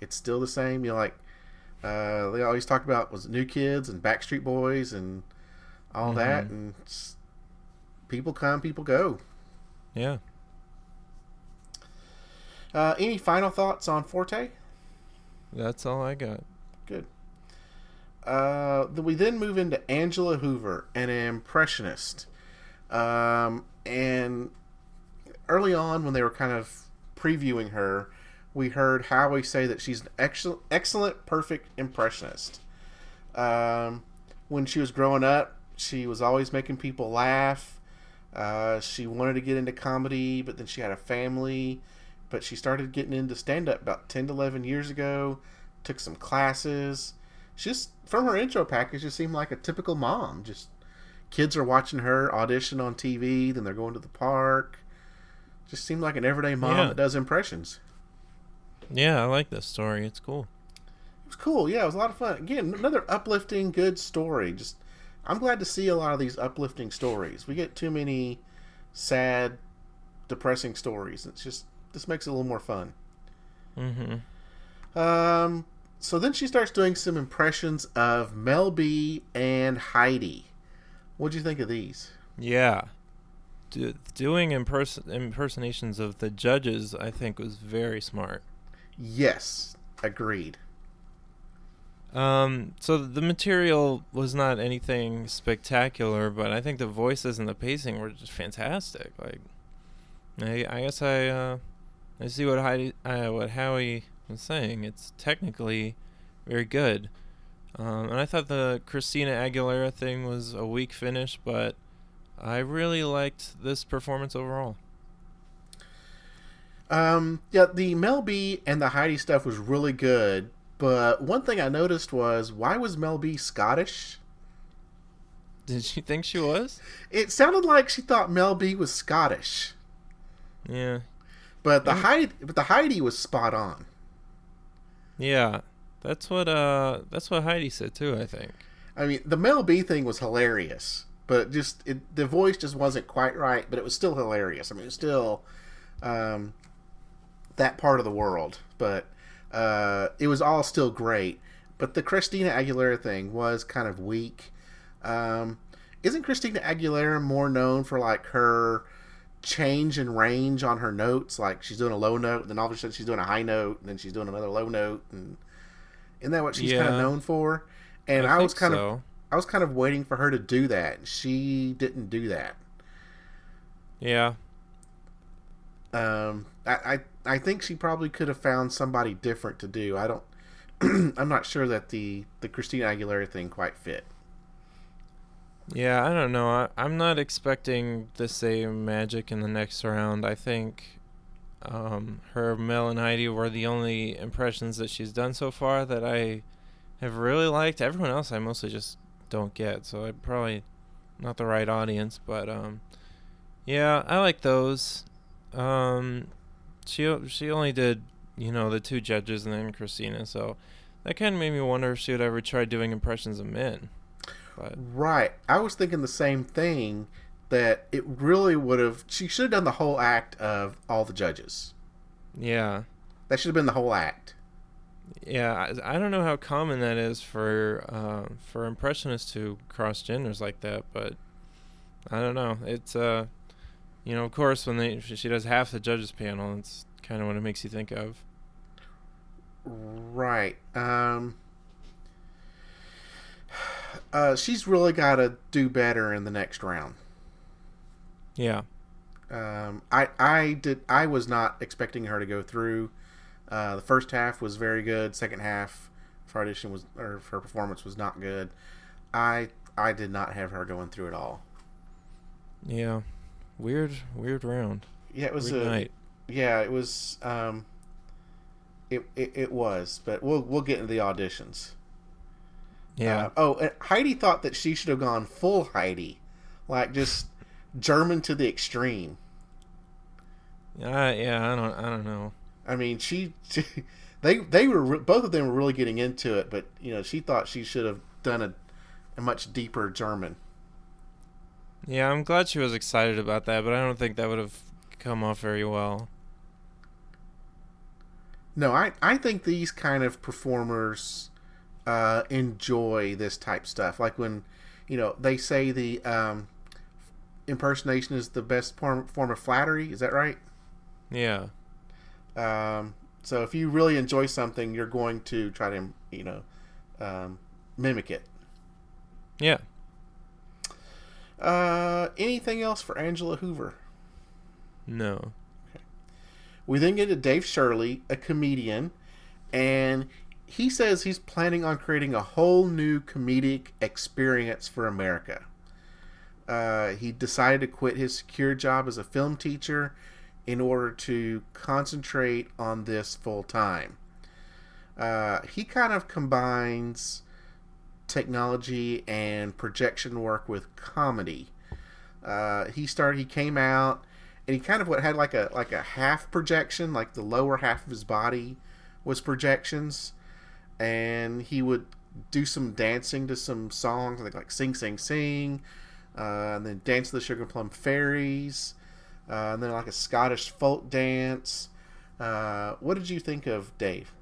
it's still the same. They always talk about was New Kids and Backstreet Boys and all that, and people come, people go. Yeah. Any final thoughts on Forte? That's all I got. Good. We then move into Angela Hoover, an impressionist. And early on, when they were kind of previewing her, we heard Howie say that she's an excellent, perfect impressionist. When she was growing up, she was always making people laugh. She wanted to get into comedy, but then she had a family. But she started getting into stand-up about 10 to 11 years ago. Took some classes. Just from her intro package, just seemed like a typical mom. Just kids are watching her audition on TV, then they're going to the park. Just seemed like an everyday mom that does impressions. Yeah, I like this story. It's cool. It was cool. Yeah, it was a lot of fun. Again, another uplifting, good story. I'm glad to see a lot of these uplifting stories. We get too many sad, depressing stories. This makes it a little more fun. So then she starts doing some impressions of Mel B and Heidi. What'd you think of these? Yeah. Doing impersonations of the judges, I think, was very smart. Yes, agreed. So the material was not anything spectacular, but I think the voices and the pacing were just fantastic. Like, I guess I see what Howie was saying. It's technically very good. And I thought the Christina Aguilera thing was a weak finish, but I really liked this performance overall. Yeah, the Mel B and the Heidi stuff was really good, but one thing I noticed was, why was Mel B Scottish? Did she think she was? It sounded like she thought Mel B was Scottish. Yeah. But the Heidi was spot on. Yeah. That's what Heidi said too, I think. I mean, the Mel B thing was hilarious, but the voice just wasn't quite right, but it was still hilarious. I mean, it was still that part of the world, but it was all still great. But the Christina Aguilera thing was kind of weak. Isn't Christina Aguilera more known for like her change in range on her notes? Like she's doing a low note, and then all of a sudden she's doing a high note, and then she's doing another low note, and isn't that what she's kind of known for? And I was kind of waiting for her to do that, and she didn't do that. Yeah. I think she probably could have found somebody different to do. I don't I'm not sure that the Christina Aguilera thing quite fit. Yeah, I don't know. I'm not expecting the same magic in the next round. I think her, Mel, and Heidi were the only impressions that she's done so far that I have really liked. Everyone else I mostly just don't get, so I'm probably not the right audience. But yeah, I like those. Um, she only did the two judges and then Christina, so that kind of made me wonder if she would ever try doing impressions of men. But Right. I was thinking the same thing, that it really would have. She should have done the whole act of all the judges. yeah, That should have been the whole act. yeah, I don't know how common that is for impressionists to cross genders like that, but I don't know. It's of course when she does half the judges panel, it's kind of what it makes you think of. Right. She's really got to do better in the next round. Yeah. I was not expecting her to go through. The first half was very good. Second half, her performance was not good. I did not have her going through it all. Yeah. Weird round. Yeah, it was Weird night. Yeah, it was. It was, but we'll get into the auditions. Yeah. And Heidi thought that she should have gone full Heidi, like just German to the extreme. Yeah. I don't know. I mean, they were both of them were really getting into it, but she thought she should have done a much deeper German. Yeah, I'm glad she was excited about that, but I don't think that would have come off very well. No, I think these kind of performers enjoy this type stuff. Like when, they say the impersonation is the best form of flattery. Is that right? Yeah. So if you really enjoy something, you're going to try to, mimic it. Yeah. Anything else for Angela Hoover? No. We then get to Dave Shirley, a comedian, and he says he's planning on creating a whole new comedic experience for America. He decided to quit his secure job as a film teacher in order to concentrate on this full time. He kind of combines technology and projection work with comedy. He came out and he kind of had like a half projection, like the lower half of his body was projections, and he would do some dancing to some songs like Sing Sing Sing, and then Dance of the Sugar Plum Fairies, and then like a Scottish folk dance. What did you think of Dave?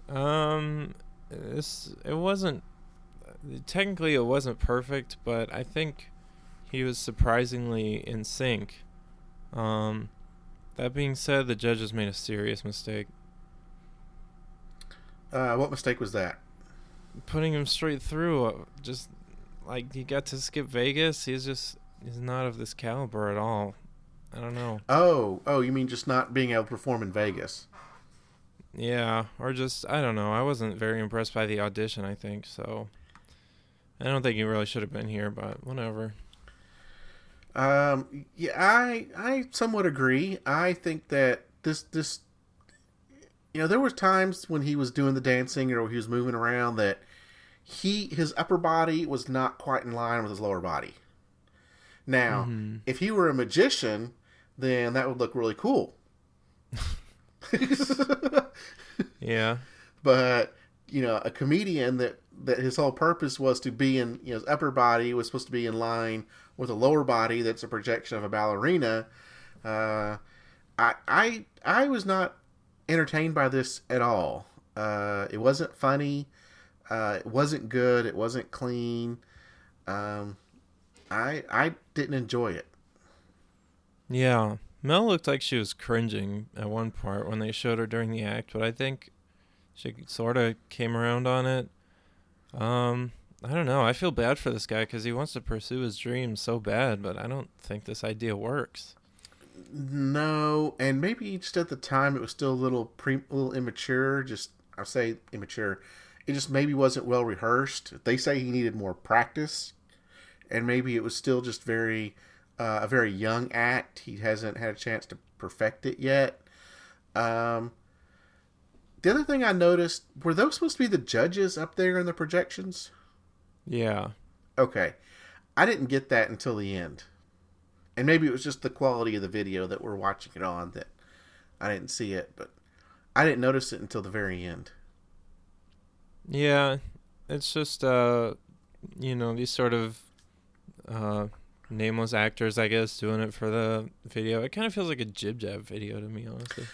It wasn't technically it wasn't perfect, but I think he was surprisingly in sync. That being said, the judges made a serious mistake. What mistake was that? Putting him straight through, just like he got to skip Vegas. He's not of this caliber at all. I don't know. Oh, you mean just not being able to perform in Vegas? Yeah, or just I don't know. I wasn't very impressed by the audition, I think, so I don't think he really should have been here, but whatever. Yeah, I somewhat agree. I think that this there was times when he was doing the dancing or he was moving around that his upper body was not quite in line with his lower body. Now, if he were a magician, then that would look really cool. Yeah. But, a comedian that his whole purpose was to be in, his upper body was supposed to be in line with a lower body that's a projection of a ballerina. I was not entertained by this at all. It wasn't funny. It wasn't good. It wasn't clean. I didn't enjoy it. Yeah. Mel looked like she was cringing at one part when they showed her during the act, but I think she sort of came around on it. I don't know. I feel bad for this guy because he wants to pursue his dreams so bad, but I don't think this idea works. No, and maybe just at the time it was still a little immature. Just I say immature. It just maybe wasn't well rehearsed. They say he needed more practice, and maybe it was still just a very young act. He hasn't had a chance to perfect it yet. The other thing I noticed, were those supposed to be the judges up there in the projections? Yeah. Okay. I didn't get that until the end. And maybe it was just the quality of the video that we're watching it on that I didn't see it, but I didn't notice it until the very end. Yeah. It's just, these sort of nameless actors, I guess, doing it for the video. It kind of feels like a jib jab video to me, honestly.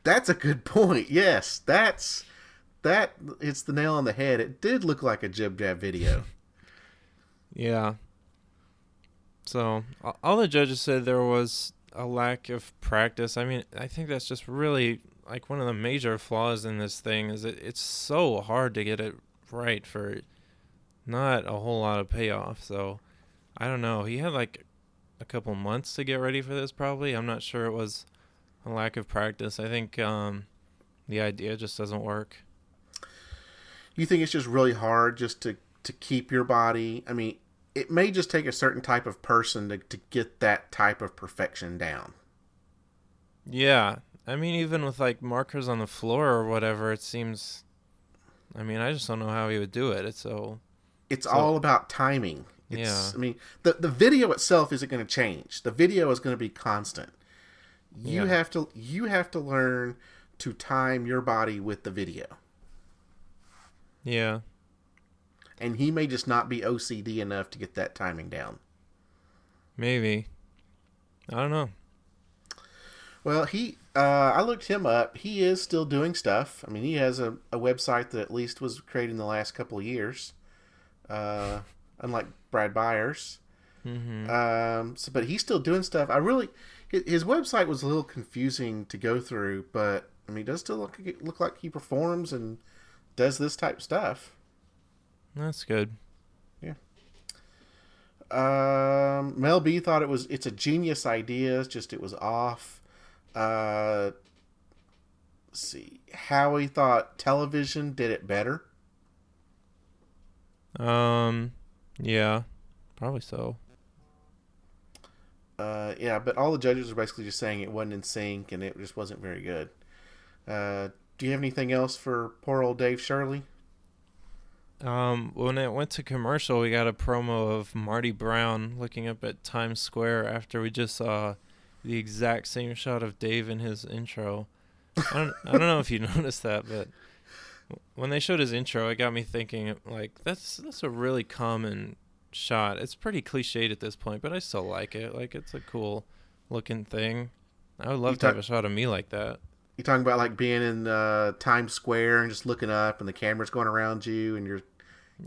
That's a good point. Yes, that it's the nail on the head. It did look like a jib jab video. Yeah. So all the judges said there was a lack of practice. I mean, I think that's just really like one of the major flaws in this thing is it's so hard to get it right for not a whole lot of payoff. So I don't know. He had like a couple months to get ready for this probably. I'm not sure it was a lack of practice. I think the idea just doesn't work. You think it's just really hard just to keep your body? I mean, it may just take a certain type of person to get that type of perfection down. Yeah. I mean, even with like markers on the floor or whatever, it seems. I mean, I just don't know how he would do it. It's all about timing. Yeah. I mean, the video itself isn't going to change. The video is going to be constant. You have to learn to time your body with the video. Yeah. And he may just not be OCD enough to get that timing down. Maybe. I don't know. Well, I looked him up. He is still doing stuff. I mean, he has a website that at least was created in the last couple of years. Unlike Brad Byers. Mm-hmm. But he's still doing stuff. His website was a little confusing to go through, but I mean, it does still look like he performs and does this type of stuff. That's good. Yeah. Mel B thought it's a genius idea. It's just it was off. Let's see. Howie thought television did it better. Yeah, probably so. Yeah, but all the judges are basically just saying it wasn't in sync and it just wasn't very good. Do you have anything else for poor old Dave Shirley? When it went to commercial, we got a promo of Marty Brown looking up at Times Square after we just saw the exact same shot of Dave in his intro. I don't know if you noticed that, but when they showed his intro, it got me thinking, like, that's a really common shot. It's pretty cliched at this point, but I still like it. Like, it's a cool looking thing. I would love to have a shot of me like that. You talking about like being in Times Square and just looking up and the camera's going around you and you're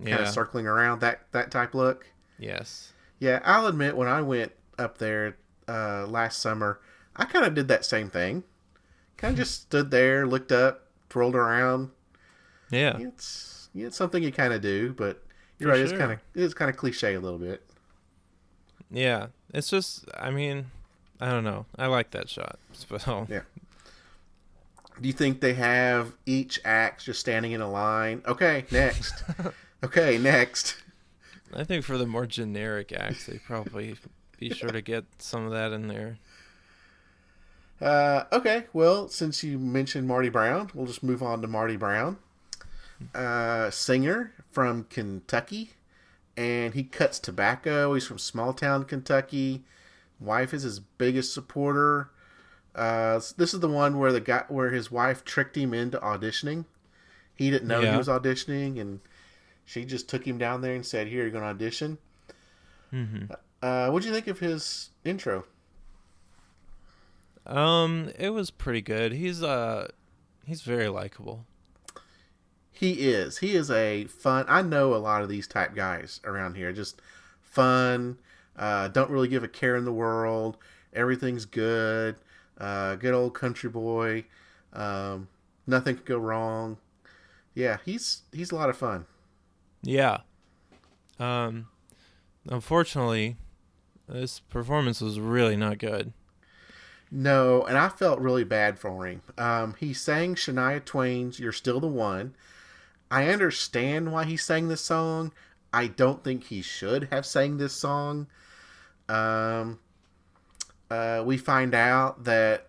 kind of circling around, that type look? Yes. Yeah, I'll admit when I went up there last summer, I kind of did that same thing. Kind of just stood there, looked up, twirled around. Yeah. It's something you kind of do, but you're right. Sure. It's kind of cliche a little bit. Yeah. It's just, I mean, I don't know. I like that shot. So. Yeah. Do you think they have each act just standing in a line? Okay, next. Okay, next. I think for the more generic acts, they probably be sure to get some of that in there. Okay, well, since you mentioned Marty Brown, we'll just move on to Marty Brown. Singer from Kentucky, and he cuts tobacco. He's from small town Kentucky. Wife is his biggest supporter. This is the one where his wife tricked him into auditioning. He didn't know he was auditioning, and she just took him down there and said, "Here, you're going to audition." Mm-hmm. What'd you think of his intro? It was pretty good. He's very likable. He is. He is a fun. I know a lot of these type guys around here. Just fun. Don't really give a care in the world. Everything's good. Good old country boy. Nothing could go wrong. Yeah, he's a lot of fun. Yeah. Unfortunately, this performance was really not good. No, and I felt really bad for him. He sang Shania Twain's "You're Still the One." I understand why he sang this song. I don't think he should have sang this song. Um, we find out that,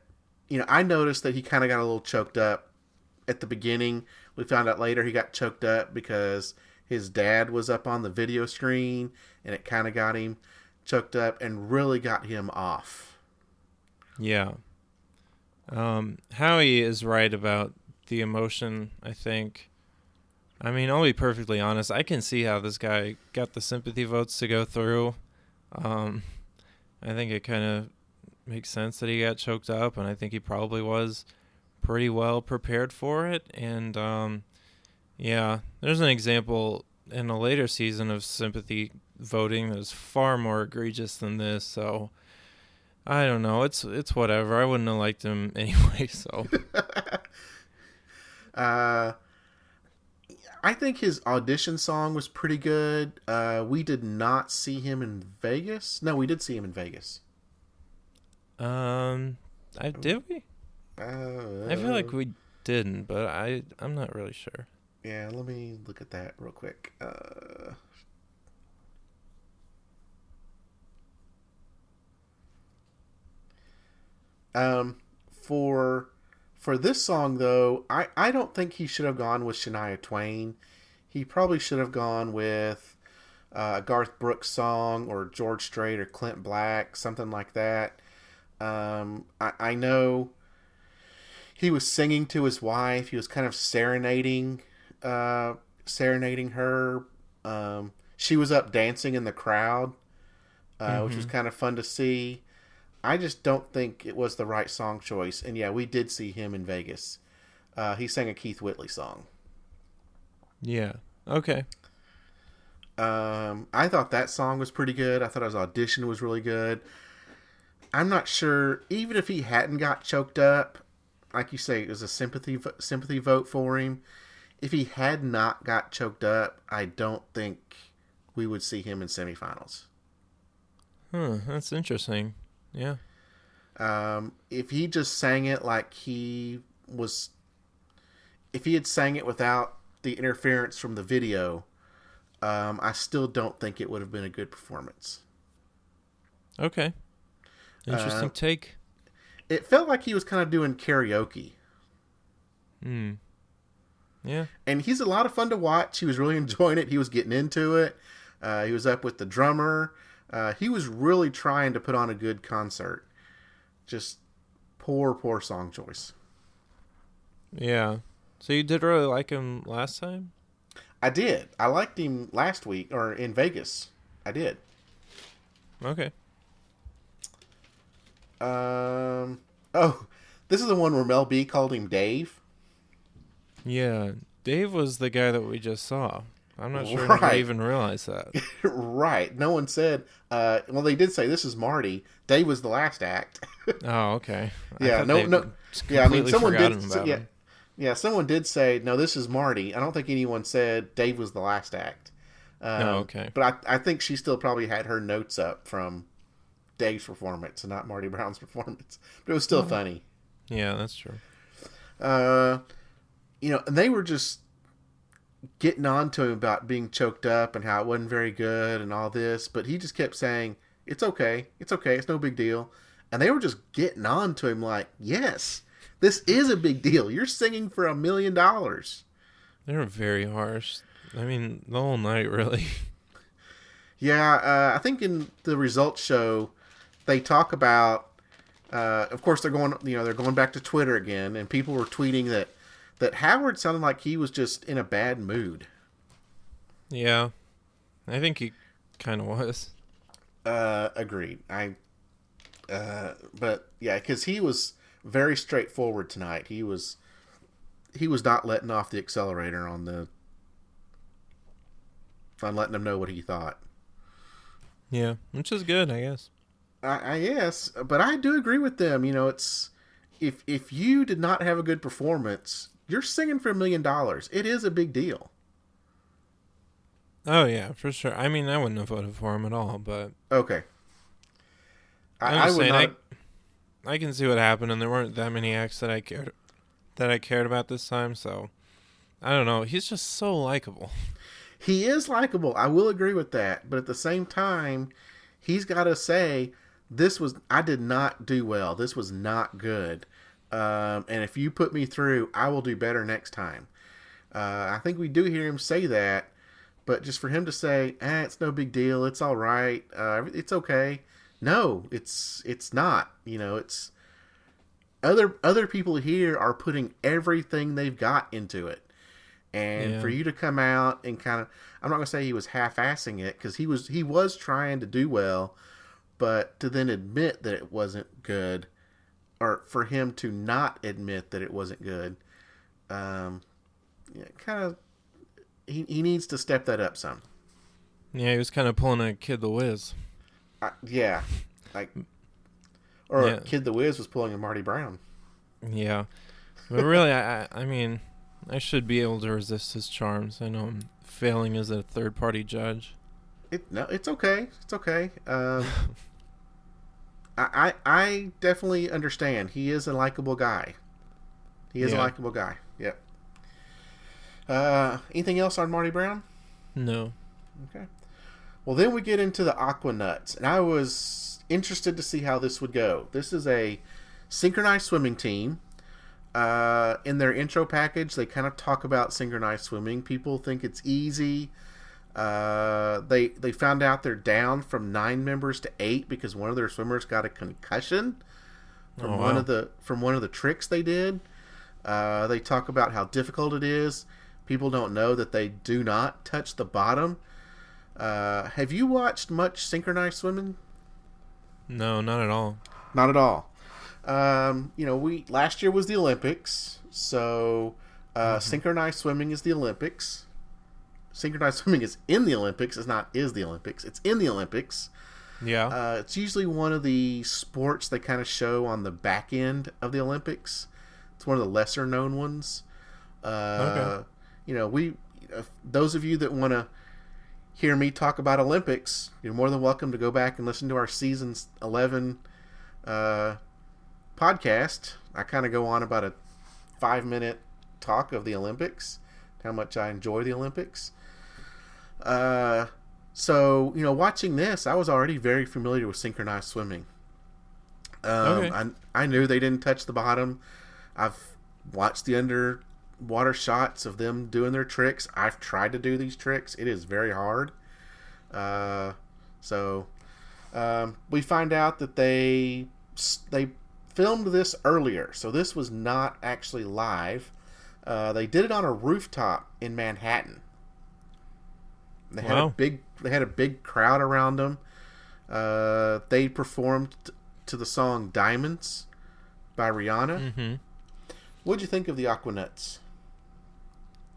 I noticed that he kind of got a little choked up at the beginning. We found out later he got choked up because his dad was up on the video screen, and it kind of got him choked up and really got him off. Yeah. Howie is right about the emotion, I think. I mean, I'll be perfectly honest. I can see how this guy got the sympathy votes to go through. I think it kind of makes sense that he got choked up, and I think he probably was pretty well prepared for it. And, yeah, there's an example in a later season of sympathy voting that is far more egregious than this, so I don't know. It's whatever. I wouldn't have liked him anyway, so. I think his audition song was pretty good. We did not see him in Vegas. No, we did see him in Vegas. Did we? I feel like we didn't, but I'm not really sure. Yeah, let me look at that real quick. For this song though, I don't think he should have gone with Shania Twain. He probably should have gone with a Garth Brooks song or George Strait or Clint Black, something like that. I know he was singing to his wife. He was kind of serenading her. She was up dancing in the crowd, which was kind of fun to see. I just don't think it was the right song choice. And yeah, we did see him in Vegas. He sang a Keith Whitley song. Yeah. Okay. I thought that song was pretty good. I thought his audition was really good. I'm not sure, even if he hadn't got choked up, like you say, it was a sympathy vote for him. If he had not got choked up, I don't think we would see him in semifinals. That's interesting. Yeah. If he just sang it like if he had sang it without the interference from the video, I still don't think it would have been a good performance. Okay. Interesting take. It felt like he was kind of doing karaoke. Yeah. And he's a lot of fun to watch. He was really enjoying it. He was getting into it. He was up with the drummer. He was really trying to put on a good concert. Just poor song choice. Yeah. So you did really like him last time? I did. I liked him last week, or in Vegas. I did. Okay. Oh, this is the one where Mel B called him Dave. Yeah. Dave was the guy that we just saw. I'm not sure Right. if I even realized that. Right. No one said, well, they did say this is Marty. Dave was the last act. Oh, okay. Yeah, yeah, I mean, someone did. Yeah, someone did say, no, this is Marty. I don't think anyone said Dave was the last act. Oh, okay. But I think she still probably had her notes up from Dave's performance and not Marty Brown's performance. But it was still funny. Yeah, that's true. And they were just getting on to him about being choked up and how it wasn't very good and all this. But he just kept saying, it's okay. It's okay. It's no big deal. And they were just getting on to him like, yes, this is a big deal. You're singing for $1 million. They were very harsh. I mean, the whole night, really. Yeah, I think in the results show, they talk about, of course, they're going back to Twitter again, and people were tweeting that Howard sounded like he was just in a bad mood. Yeah, I think he kind of was. Agreed. But yeah, because he was very straightforward tonight. He was not letting off the accelerator on letting them know what he thought. Yeah, which is good, I guess. I guess, but I do agree with them. It's if you did not have a good performance, you're singing for $1 million. It is a big deal. Oh yeah, for sure. I mean, I wouldn't have voted for him at all, but okay. I would not. I can see what happened, and there weren't that many acts that I cared about this time. So I don't know. He's just so likable. He is likable. I will agree with that. But at the same time, he's got to say, I did not do well. This was not good. And if you put me through, I will do better next time. I think we do hear him say that. But just for him to say, it's no big deal. It's all right. It's okay. No, it's not. It's other people here are putting everything they've got into it. And for you to come out and kind of, I'm not going to say he was half-assing it, because he was trying to do well, but to then admit that it wasn't good, or for him to not admit that it wasn't good, kind of, he needs to step that up some. Yeah, he was kind of pulling a Kid the Wiz. Yeah. Kid the Wiz was pulling a Marty Brown. Yeah. But really, I mean, I should be able to resist his charms. I know I'm failing as a third-party judge. It's okay. It's okay. I definitely understand. He is a likable guy. Yep. Anything else on Marty Brown? No. Okay. Well, then we get into the Aqua Nuts, and I was interested to see how this would go. This is a synchronized swimming team. In their intro package, they kind of talk about synchronized swimming. People think it's easy. They found out they're down from 9 members to 8 because one of their swimmers got a concussion from one of the tricks they did. They talk about how difficult it is. People don't know that they do not touch the bottom. Have you watched much synchronized swimming? No, not at all. Not at all. Last year was the Olympics, so synchronized swimming is the Olympics. Synchronized swimming is in the Olympics. It's not is the Olympics. It's in the Olympics. Yeah. It's usually one of the sports they kind of show on the back end of the Olympics. It's one of the lesser known ones. Okay. Those of you that want to hear me talk about Olympics, you're more than welcome to go back and listen to our season 11 podcast. I kind of go on about a 5-minute talk of the Olympics, how much I enjoy the Olympics. So watching this, I was already very familiar with synchronized swimming. Okay. I knew they didn't touch the bottom. I've watched the underwater shots of them doing their tricks. I've tried to do these tricks. It is very hard. We find out that they filmed this earlier, so this was not actually live. They did it on a rooftop in Manhattan. They had a big crowd around them. They performed to the song "Diamonds" by Rihanna. Mm-hmm. What'd you think of the Aquanuts?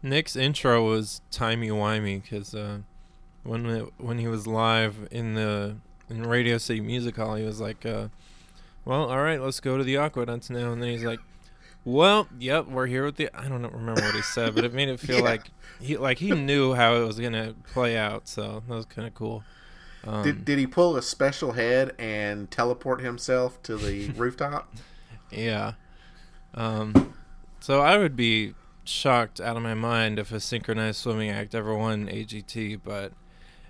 Nick's intro was timey-wimey because when he was live in Radio City Music Hall, he was like, "Well, all right, let's go to the Aquanuts now," and then he's like, "Well, yep, we're here with the." I don't remember what he said, but it made it feel like he knew how it was gonna play out, so that was kind of cool. Did he pull a special head and teleport himself to the rooftop? Yeah. So I would be shocked out of my mind if a synchronized swimming act ever won AGT, but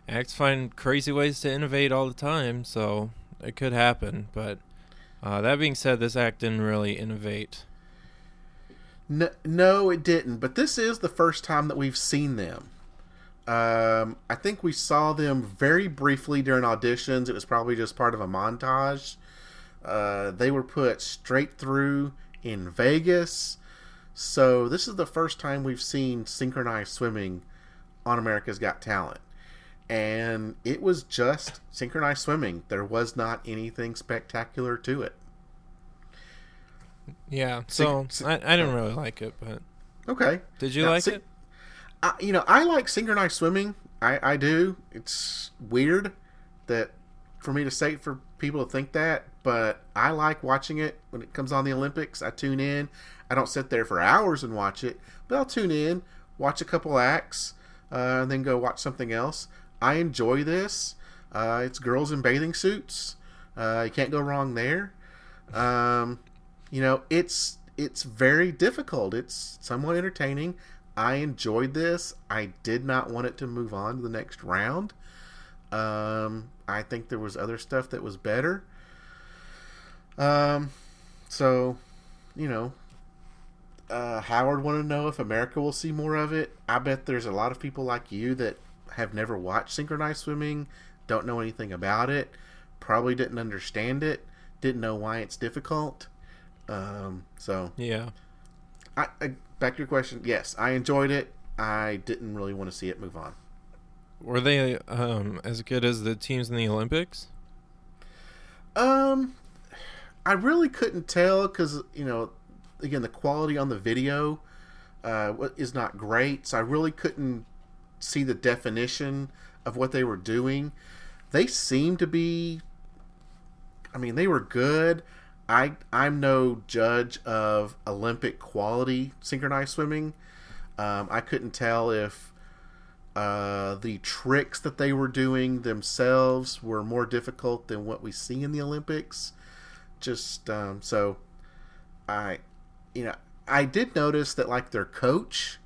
acts find crazy ways to innovate all the time, so it could happen. But that being said, this act didn't really innovate. No, it didn't. But this is the first time that we've seen them. I think we saw them very briefly during auditions. It was probably just part of a montage. They were put straight through in Vegas. So this is the first time we've seen synchronized swimming on America's Got Talent. And it was just synchronized swimming. There was not anything spectacular to it. Yeah, so I didn't really like it, but... Okay. Did you like it? I like synchronized swimming. I do. It's weird that for me to say for people to think that, but I like watching it when it comes on the Olympics. I tune in. I don't sit there for hours and watch it, but I'll tune in, watch a couple acts, and then go watch something else. I enjoy this. It's girls in bathing suits. You can't go wrong there. It's very difficult. It's somewhat entertaining. I enjoyed this. I did not want it to move on to the next round. I think there was other stuff that was better. So, you know, Howard wanted to know if America will see more of it. I bet there's a lot of people like you that have never watched synchronized swimming, don't know anything about it, probably didn't understand it, didn't know why it's difficult. Yeah. Back to your question. Yes, I enjoyed it. I didn't really want to see it move on. Were they as good as the teams in the Olympics? I really couldn't tell because, again, the quality on the video is not great, so I really couldn't see the definition of what they were doing. They seemed to be, they were good. I'm no judge of Olympic quality synchronized swimming. I couldn't tell if the tricks that they were doing themselves were more difficult than what we see in the Olympics. So I did notice that like their coach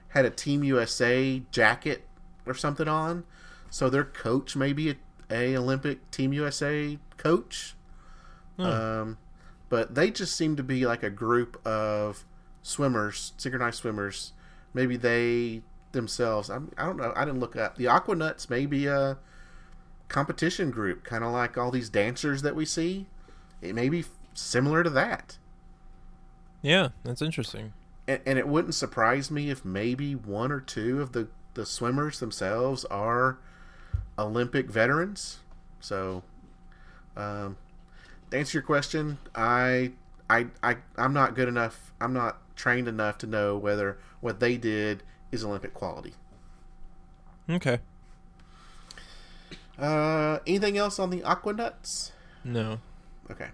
had a Team USA jacket or something on, so their coach may be a Olympic Team USA coach. But they just seem to be like a group of swimmers, synchronized swimmers. Maybe they themselves, I don't know, I didn't look up. The Aquanuts may be a competition group, kind of like all these dancers that we see. It may be similar to that. Yeah, that's interesting. And it wouldn't surprise me if maybe one or two of the swimmers themselves are Olympic veterans. So, to answer your question, I'm not good enough. I'm not trained enough to know whether what they did is Olympic quality. Okay. Anything else on the Aquanuts? No. Okay.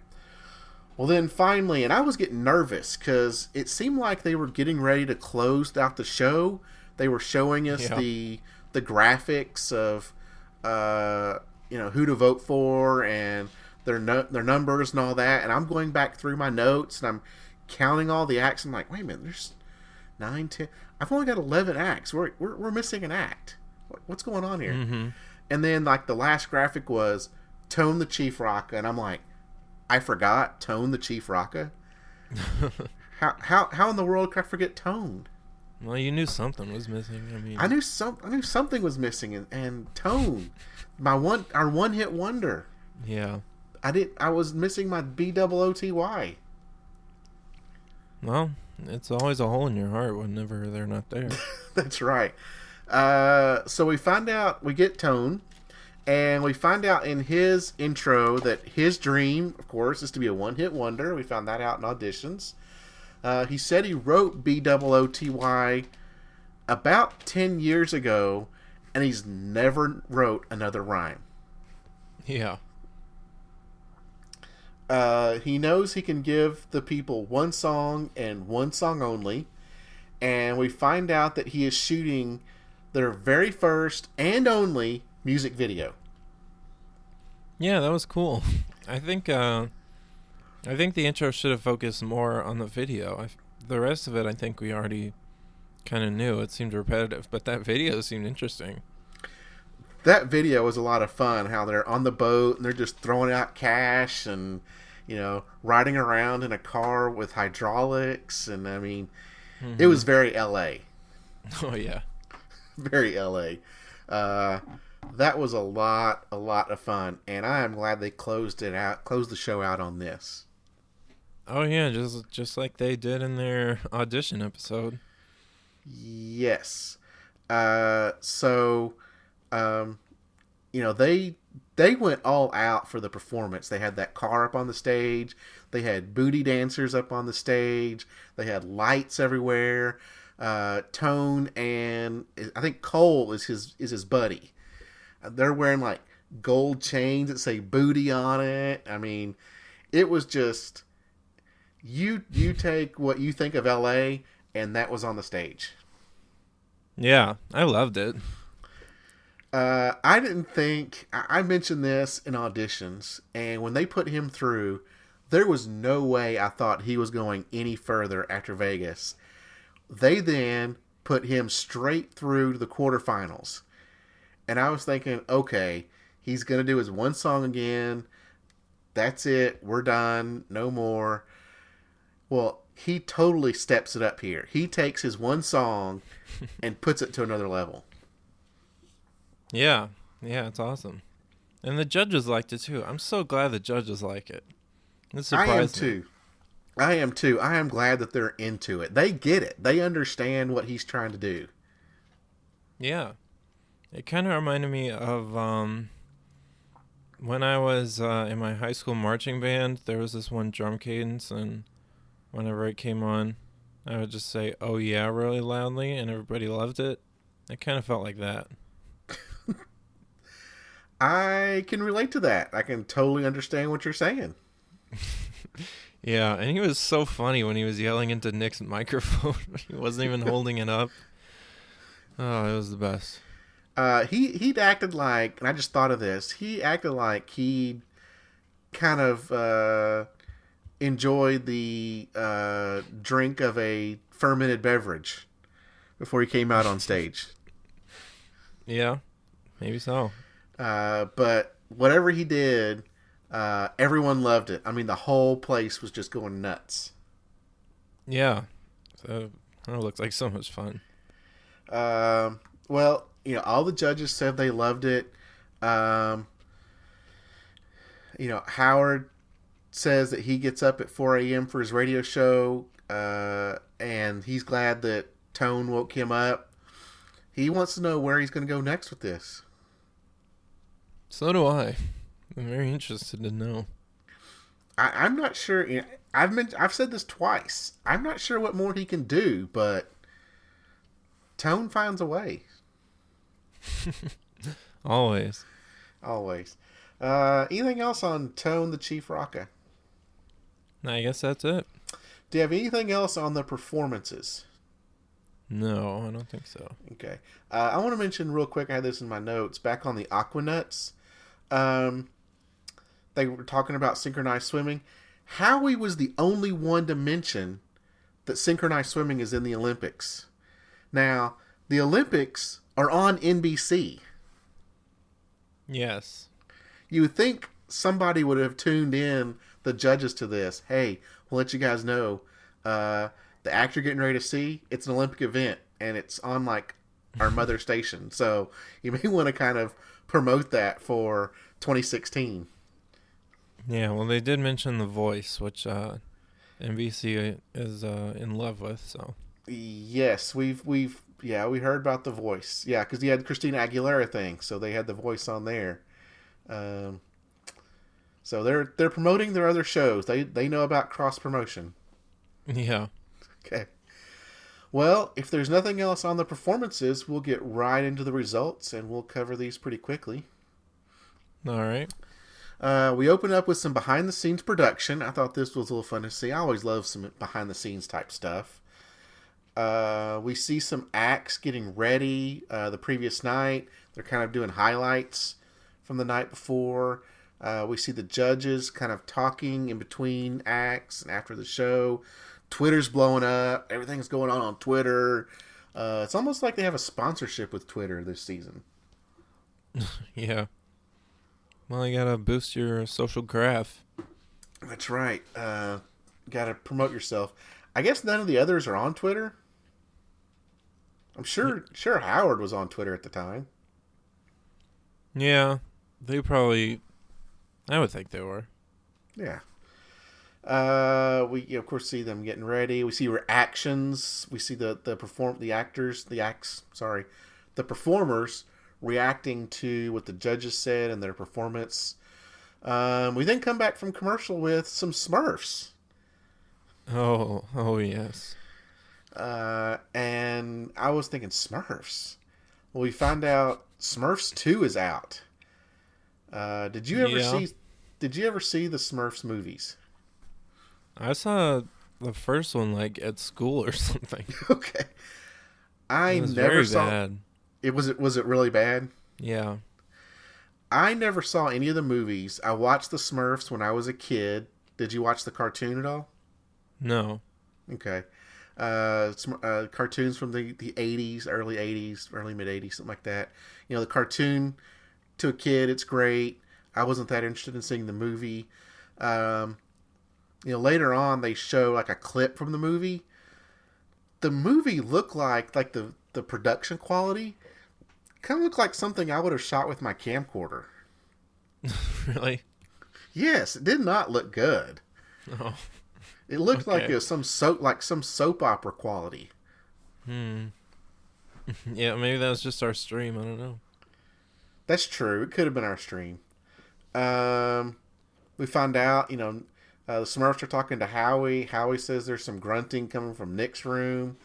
Well, then finally, and I was getting nervous because it seemed like they were getting ready to close out the show. They were showing us the graphics of who to vote for and their numbers and all that. And I'm going back through my notes and I'm counting all the acts. I'm like, wait a minute, there's 9, 10. I've only got 11 acts. We're missing an act. What's going on here? Mm-hmm. And then like the last graphic was Tone the Chief Rocka, and I'm like, I forgot Tone the Chief Rocka. How in the world could I forget Tone? Well, you knew something was missing. I knew something was missing, and Tone, our one hit wonder. Yeah. I was missing my BOOTY. Well, it's always a hole in your heart whenever they're not there. That's right. So we get Tone, and we find out in his intro that his dream, of course, is to be a one-hit wonder. We found that out in auditions. He said he wrote BOOTY about 10 years ago, and he's never wrote another rhyme. Yeah. He knows he can give the people one song and one song only, and we find out that he is shooting their very first and only music video. Yeah, that was cool. I think the intro should have focused more on the video. The rest of it, I think we already kind of knew. It seemed repetitive, but that video seemed interesting. That video was a lot of fun. How they're on the boat and they're just throwing out cash and riding around in a car with hydraulics, and it was very LA. Oh yeah. Very LA. That was a lot of fun, and I am glad they closed the show out on this. Oh yeah, just like they did in their audition episode. Yes. They went all out for the performance. They had that car up on the stage. They had booty dancers up on the stage. They had lights everywhere. Tone and I think Cole is his buddy. They're wearing like gold chains that say booty on it. It was just you take what you think of LA, and that was on the stage. Yeah, I loved it. I mentioned this in auditions, and when they put him through, There was no way I thought he was going any further after Vegas. They then put him straight through to the quarterfinals. And I was thinking, okay, he's going to do his one song again. That's it. We're done. No more. Well, he totally steps it up here. He takes his one song and puts it to another level. Yeah. Yeah, it's awesome. And the judges liked it too. I'm so glad the judges like it. It surprised me. I am too. I am glad that they're into it. They get it. They understand what he's trying to do. Yeah. It kind of reminded me of when I was in my high school marching band. There was this one drum cadence, and whenever it came on, I would just say, "Oh yeah," really loudly, and everybody loved it. It kind of felt like that. I can relate to that. I can totally understand what you're saying. Yeah, and he was so funny when he was yelling into Nick's microphone. He wasn't even holding it up. Oh, it was the best. He'd acted like, and I just thought of this. He acted like he kind of enjoyed the drink of a fermented beverage before he came out on stage. Yeah, maybe so. But whatever he did, everyone loved it. I mean, the whole place was just going nuts. Yeah, so it looks like so much fun. Well, all the judges said they loved it. Howard says that he gets up at 4 a.m. for his radio show, and he's glad that Tone woke him up. He wants to know where he's going to go next with this. So do I. I'm very interested to know. I'm not sure. I've said this twice. I'm not sure what more he can do, but Tone finds a way. Always. Anything else on Tone the Chief Rocka? I guess that's it. Do you have anything else on the performances? No, I don't think so. Okay. I want to mention real quick, I had this in my notes, back on the Aquanuts. They were talking about synchronized swimming. Howie was the only one to mention that synchronized swimming is in the Olympics. Now, the Olympics are on NBC. Yes. You would think somebody would have tuned in the judges to this. Hey, we'll let you guys know. The act you're getting ready to see, it's an Olympic event, and it's on like our mother station. So you may want to kind of promote that for 2016. Yeah, well, they did mention The Voice, which NBC is in love with. So yes, we heard about The Voice. Yeah, because you had Christina Aguilera thing, so they had The Voice on there. So they're promoting their other shows. They know about cross promotion. Yeah. Okay. Well, if there's nothing else on the performances, we'll get right into the results, and we'll cover these pretty quickly. All right. We open up with some behind-the-scenes production. I thought this was a little fun to see. I always love some behind-the-scenes type stuff. We see some acts getting ready the previous night. They're kind of doing highlights from the night before. We see the judges kind of talking in between acts and after the show. Twitter's blowing up. Everything's going on Twitter. It's almost like they have a sponsorship with Twitter this season. Yeah. Well, you gotta boost your social graph. That's right. Gotta promote yourself. I guess none of the others are on Twitter. I'm sure Howard was on Twitter at the time. Yeah, they probably. I would think they were. Yeah. We of course see them getting ready. We see reactions. We see the performers reacting to what the judges said and their performance. We then come back from commercial with some Smurfs. Oh yes. And I was thinking Smurfs. Well, we find out Smurfs 2 is out. Did you ever see the Smurfs movies? I saw the first one like at school or something. Okay. It was very bad. Was it really bad? Yeah. I never saw any of the movies. I watched the Smurfs when I was a kid. Did you watch the cartoon at all? No. Okay. Some cartoons from the 80s, early 80s, early mid 80s, something like that. You know, the cartoon to a kid, it's great. I wasn't that interested in seeing the movie. Later on they show like a clip from the movie. The movie looked like the production quality kind of looked like something I would have shot with my camcorder. Really? Yes, it did not look good. Oh. It looked like Okay. it was some soap opera quality. Yeah, maybe that was just our stream. I don't know. That's true. It could have been our stream. We find out, the Smurfs are talking to Howie. Howie says there's some grunting coming from Nick's room.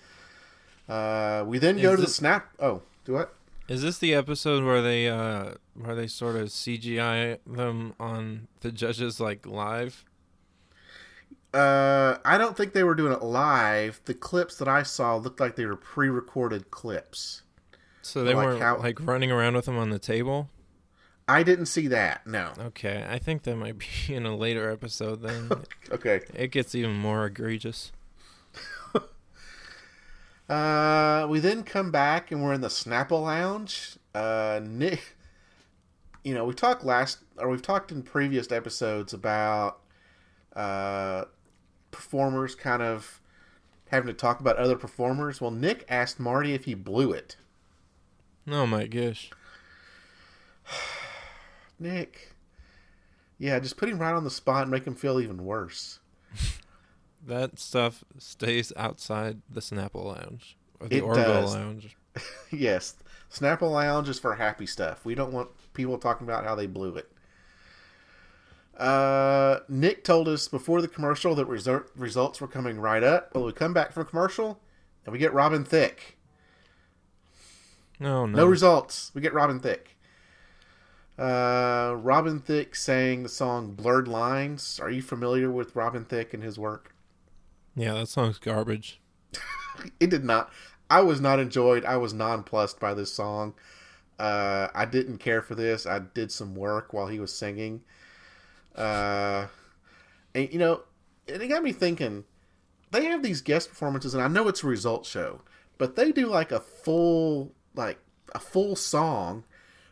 We then go to the snap. Oh, do what? Is this the episode where they sort of CGI them on the judges like live? I don't think they were doing it live. The clips that I saw looked like they were pre-recorded clips. So they Like weren't like running around with them on the table? I didn't see that. No. Okay, I think that might be in a later episode then. Okay. It gets even more egregious. We then come back and we're in the Snapple Lounge. Nick, we've talked in previous episodes about performers kind of having to talk about other performers. Well, Nick asked Marty if he blew it. Oh my gosh. Nick. Yeah, just put him right on the spot and make him feel even worse. That stuff stays outside the Snapple Lounge. Or the It Orville does. Lounge. Yes. Snapple Lounge is for happy stuff. We don't want people talking about how they blew it. Nick told us before the commercial that results were coming right up. Well, we come back from commercial and we get Robin Thicke. No. No results. We get Robin Thicke. Robin Thicke sang the song Blurred Lines. Are you familiar with Robin Thicke and his work? Yeah, that song's garbage. It did not. I was not enjoyed. I was nonplussed by this song. I didn't care for this. I did some work while he was singing. And it got me thinking, they have these guest performances, and I know it's a results show, but they do like a full song,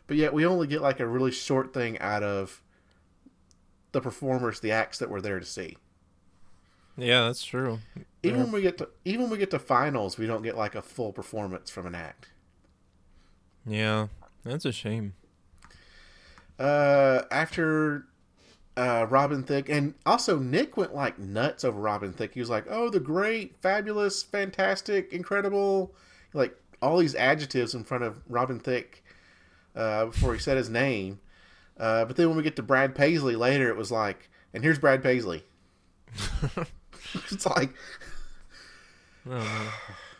but yet we only get like a really short thing out of the performers, the acts that we're there to see. Yeah, that's true. Even when we get to finals, we don't get like a full performance from an act. Yeah, that's a shame. After Robin Thicke, and also Nick went like nuts over Robin Thicke. He was like, "Oh, the great, fabulous, fantastic, incredible," like all these adjectives in front of Robin Thicke before he said his name. But then when we get to Brad Paisley later, it was like, "And here's Brad Paisley." It's like,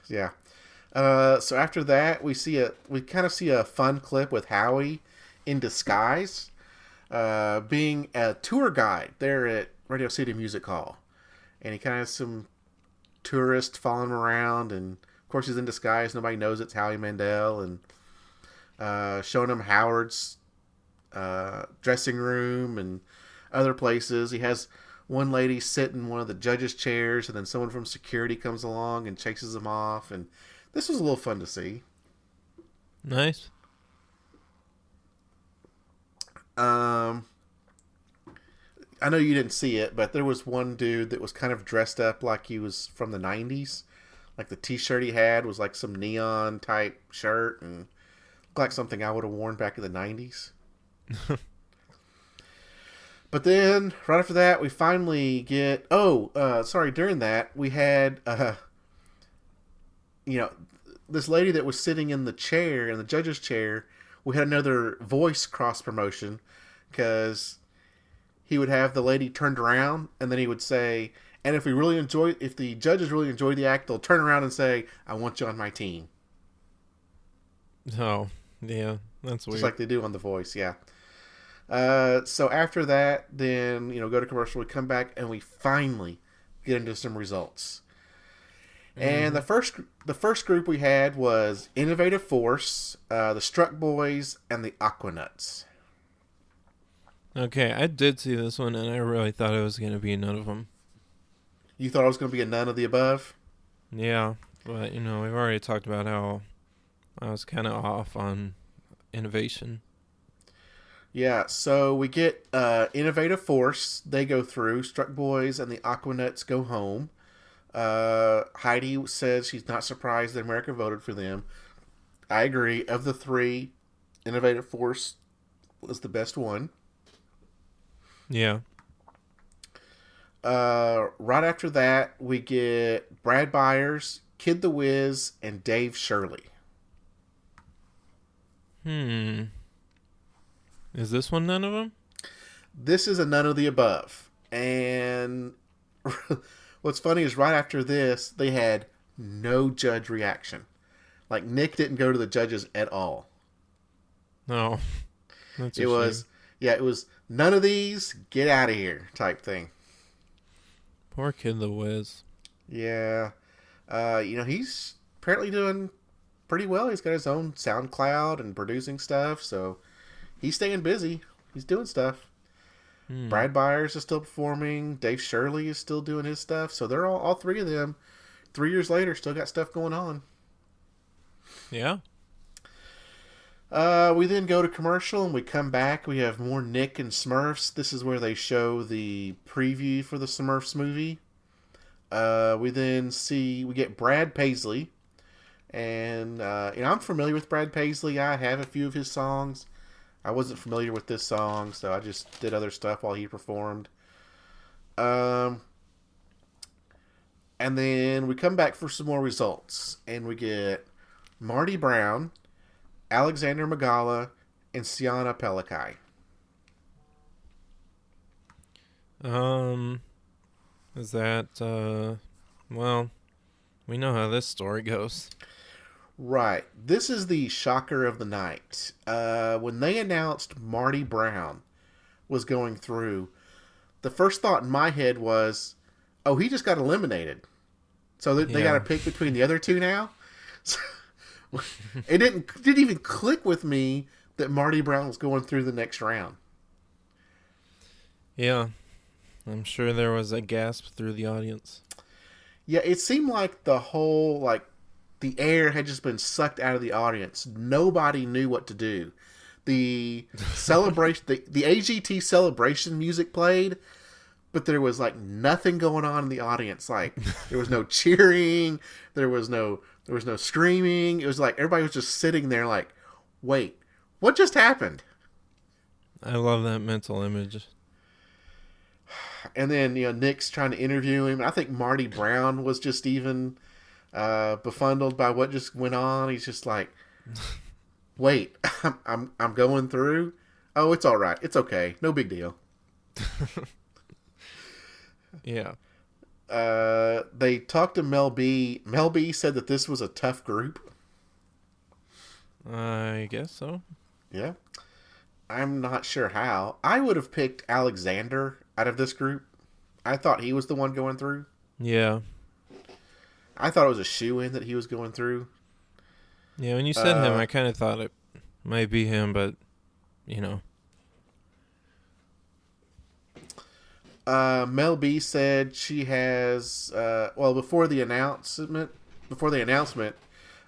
yeah. So after that, we kind of see a fun clip with Howie in disguise, being a tour guide there at Radio City Music Hall, and he kind of has some tourists following him around, and of course he's in disguise. Nobody knows it's Howie Mandel, and showing him Howard's dressing room and other places. He has one lady sit in one of the judges' chairs, and then someone from security comes along and chases them off, and this was a little fun to see. Nice. I know you didn't see it, but there was one dude that was kind of dressed up like he was from the 90s. Like the t-shirt he had was like some neon type shirt and looked like something I would have worn back in the 90s. But then, right after that, we finally get... during that, we had, this lady that was sitting in the chair, in the judge's chair. We had another voice cross-promotion, because he would have the lady turned around, and then he would say, and if the judges really enjoy the act, they'll turn around and say, "I want you on my team." Oh, yeah, that's weird. Just like they do on The Voice, yeah. So after that, then, go to commercial, we come back, and we finally get into some results. And the first group we had was Innovative Force, the Struck Boys, and the Aquanuts. Okay, I did see this one, and I really thought it was going to be none of them. You thought it was going to be a none of the above? Yeah, but, we've already talked about how I was kind of off on innovation. Yeah, so we get Innovative Force. They go through. Struck Boys and the Aquanuts go home. Heidi says she's not surprised that America voted for them. I agree. Of the three, Innovative Force was the best one. Yeah. Right after that, we get Brad Byers, Kid the Wiz, and Dave Shirley. Is this one none of them? This is a none of the above. And what's funny is right after this, they had no judge reaction. Like, Nick didn't go to the judges at all. No. That's It was, it was none of these, get out of here type thing. Poor Kid the Wiz. Yeah. He's apparently doing pretty well. He's got his own SoundCloud and producing stuff, so he's staying busy. He's doing stuff. Brad Byers is still performing. Dave Shirley is still doing his stuff. So they're all three of them, 3 years later, still got stuff going on. Yeah. We then go to commercial and we come back. We have more Nick and Smurfs. This is where they show the preview for the Smurfs movie. We get Brad Paisley. And I'm familiar with Brad Paisley. I have a few of his songs. I wasn't familiar with this song, so I just did other stuff while he performed. And then we come back for some more results. And we get Marty Brown, Alexander Magala, and Sienna Pelikai. Is that, well, we know how this story goes. Right. This is the shocker of the night. When they announced Marty Brown was going through, the first thought in my head was, oh, he just got eliminated. So they got to pick between the other two now? So, it didn't even click with me that Marty Brown was going through the next round. Yeah. I'm sure there was a gasp through the audience. Yeah, it seemed like the whole, the air had just been sucked out of the audience. Nobody knew what to do. The celebration, the AGT celebration music played, but there was nothing going on in the audience. There was no cheering, there was no screaming. It was everybody was just sitting there wait, what just happened? I love that mental image. And then Nick's trying to interview him. I think Marty Brown was just even befuddled by what just went on. He's just wait, I'm going through. Oh, it's all right. It's okay. No big deal. Yeah. They talked to Mel B. Mel B said that this was a tough group. I guess so. Yeah. I'm not sure how. I would have picked Alexander out of this group. I thought he was the one going through. Yeah. I thought it was a shoo-in that he was going through. Yeah, when you said him, I kind of thought it might be him, but, Mel B said she has, before the announcement,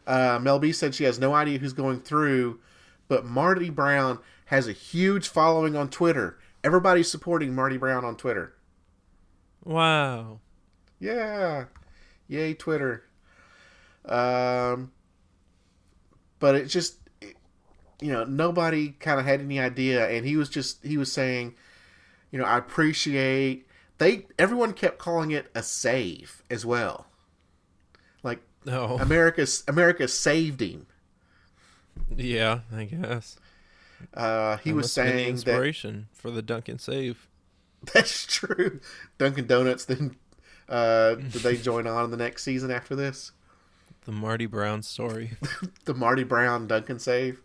Mel B said she has no idea who's going through, but Marty Brown has a huge following on Twitter. Everybody's supporting Marty Brown on Twitter. Wow. Yeah. Yay, Twitter. But it just, nobody kind of had any idea. And he was saying, I appreciate, everyone kept calling it a save as well. America saved him. Yeah, I guess. He was saying the inspiration for the Duncan save. That's true. Dunkin' Donuts then did they join on in the next season after this? The Marty Brown story. The Marty Brown Duncan save.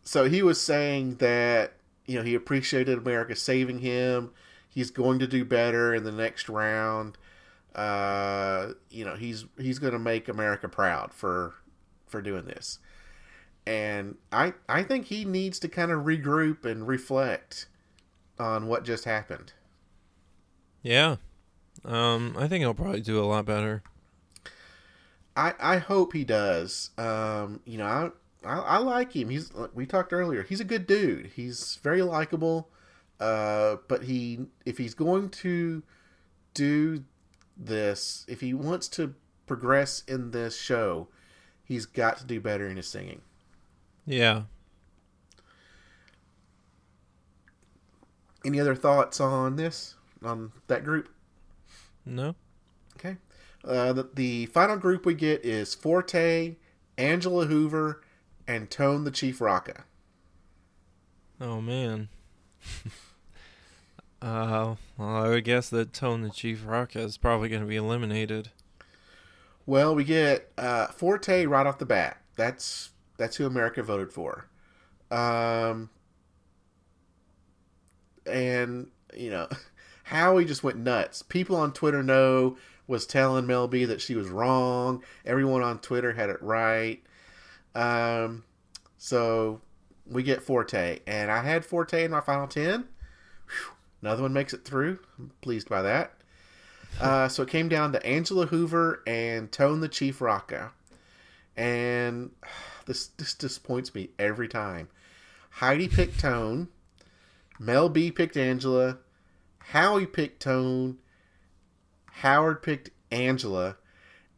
So he was saying that he appreciated America saving him. He's going to do better in the next round. He's going to make America proud for for doing this. And I think he needs to kind of regroup and reflect on what just happened. Yeah. I think he'll probably do a lot better. I hope he does. I like him. We talked earlier. He's a good dude. He's very likable. But if he's going to do this, if he wants to progress in this show, he's got to do better in his singing. Yeah. Any other thoughts on that group? No. Okay. The final group we get is Forte, Angela Hoover, and Tone the Chief Rocca. Oh, man. Well, I would guess that Tone the Chief Rocca is probably going to be eliminated. Well, we get Forte right off the bat. That's who America voted for. And, Howie just went nuts. People on Twitter was telling Mel B that she was wrong. Everyone on Twitter had it right. So we get Forte. And I had Forte in my final 10. Whew, another one makes it through. I'm pleased by that. So it came down to Angela Hoover and Tone the Chief Rocca. And this disappoints me every time. Heidi picked Tone. Mel B picked Angela. Howie picked Tone. Howard picked Angela.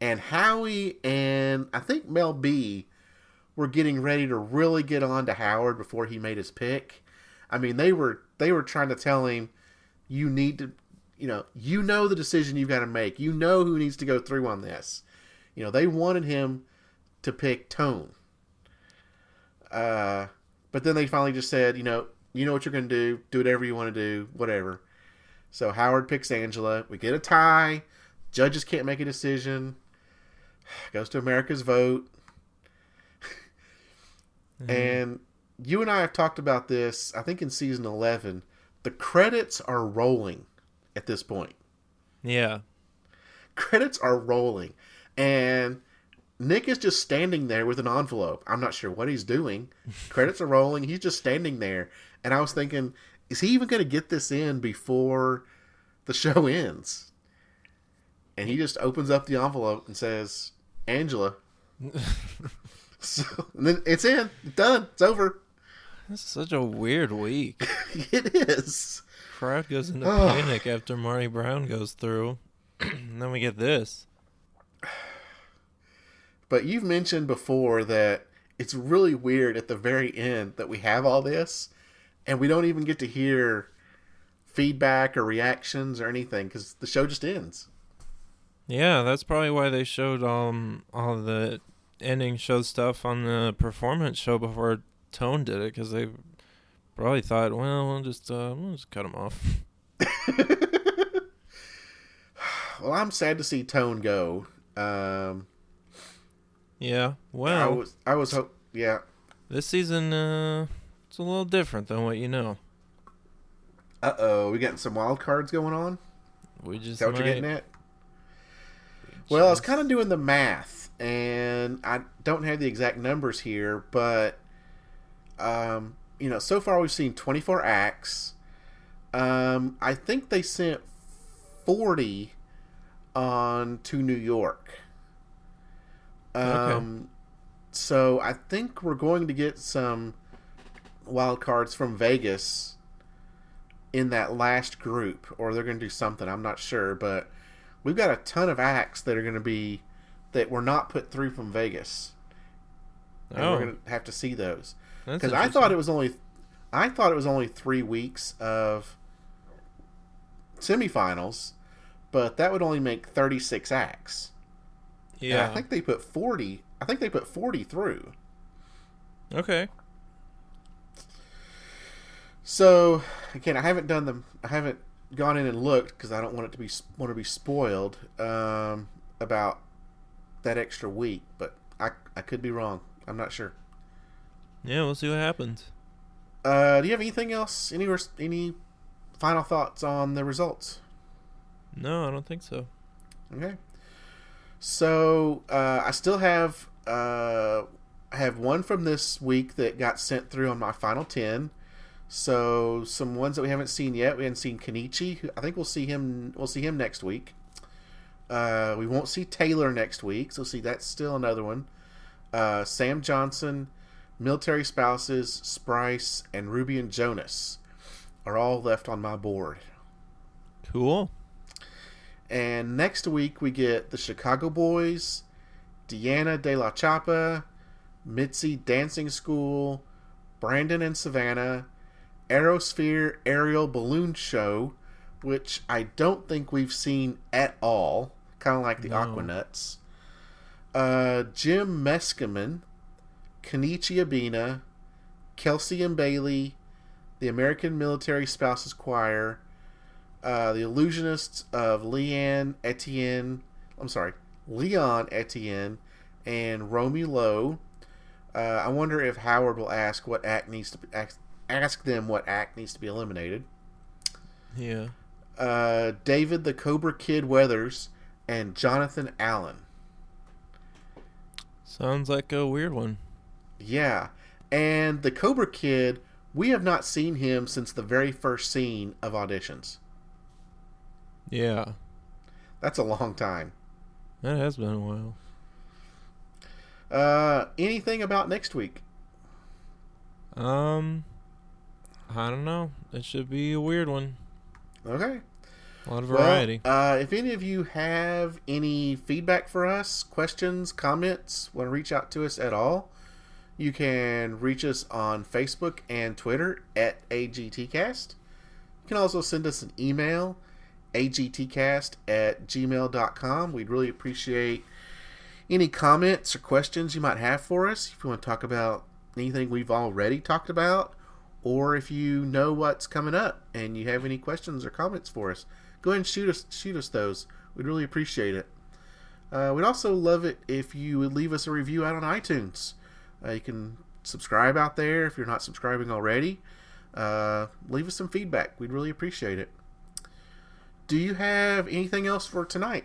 And Howie and I think Mel B were getting ready to really get on to Howard before he made his pick. I mean, they were trying to tell him, you need to, you know the decision you've got to make. You know who needs to go through on this. They wanted him to pick Tone. But then they finally just said, you know what you're going to do whatever you want to do, whatever. So Howard picks Angela. We get a tie. Judges can't make a decision. Goes to America's vote. And you and I have talked about this, I think in season 11. The credits are rolling at this point. Yeah. Credits are rolling. And Nick is just standing there with an envelope. I'm not sure what he's doing. Credits are rolling. He's just standing there. And I was thinking, is he even going to get this in before the show ends? And he just opens up the envelope and says, Angela. So, and then it's in. It's done. It's over. This is such a weird week. It is. Crowd goes into panic after Marty Brown goes through. And then we get this. But you've mentioned before that it's really weird at the very end that we have all this and we don't even get to hear feedback or reactions or anything because the show just ends. Yeah, that's probably why they showed all the ending show stuff on the performance show before Tone did it, because they probably thought, well, we'll just cut him off. Well, I'm sad to see Tone go. Yeah, well, I was yeah. This season, it's a little different than what you know. We getting some wild cards going on. Is that what you're getting at? Well, I was kind of doing the math, and I don't have the exact numbers here, but so far we've seen 24 acts. I think they sent 40 on to New York. Okay. So I think we're going to get some wild cards from Vegas in that last group, or they're going to do something. I'm not sure, but we've got a ton of acts that are going to be that were not put through from Vegas, and we're going to have to see those. Because I thought it was only 3 weeks of semifinals, but that would only make 36 acts. Yeah, and I think they put 40. I think they put 40 through. Okay. So again, I haven't gone in and looked because I don't want to be spoiled about that extra week. But I could be wrong. I'm not sure. Yeah, we'll see what happens. Do you have anything else? Any final thoughts on the results? No, I don't think so. Okay. So I still have I have one from this week that got sent through on my final 10. So some ones that we haven't seen yet. We haven't seen Kenichi. Who I think we'll see him. We'll see him next week. We won't see Taylor next week. So see, that's still another one. Sam Johnson, Military Spouses, Sprice, and Ruby and Jonas are all left on my board. Cool. And next week we get the Chicago Boys, Deanna De La Chapa, Mitzi Dancing School, Brandon and Savannah, Aerosphere Aerial Balloon Show, which I don't think we've seen at all, kind of like the Aquanuts. Jim Meskimen, Kenichi Abina, Kelsey and Bailey, the American Military Spouses Choir, the Illusionists of Leon Etienne, and Romy Lowe. I wonder if Howard will ask what act needs to be, ask them what act needs to be eliminated. Yeah. David the Cobra Kid Weathers and Jonathan Allen. Sounds like a weird one. Yeah. And the Cobra Kid, we have not seen him since the very first scene of auditions. Yeah. That's a long time. That has been a while. Anything about next week? I don't know. It should be a weird one. Okay. A lot of variety. Well, if any of you have any feedback for us, questions, comments, want to reach out to us at all, you can reach us on Facebook and Twitter at AGTcast. You can also send us an email, agtcast@gmail.com. We'd really appreciate any comments or questions you might have for us. If you want to talk about anything we've already talked about, or if you know what's coming up and you have any questions or comments for us, go ahead and shoot us those. We'd really appreciate it. We'd also love it if you would leave us a review out on iTunes. You can subscribe out there if you're not subscribing already. Leave us some feedback. We'd really appreciate it. Do you have anything else for tonight?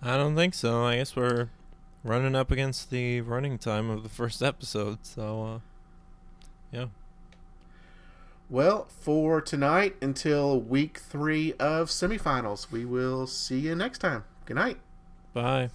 I don't think so. I guess we're running up against the running time of the first episode. So, yeah. Well, for tonight until week 3 of semifinals, we will see you next time. Good night. Bye.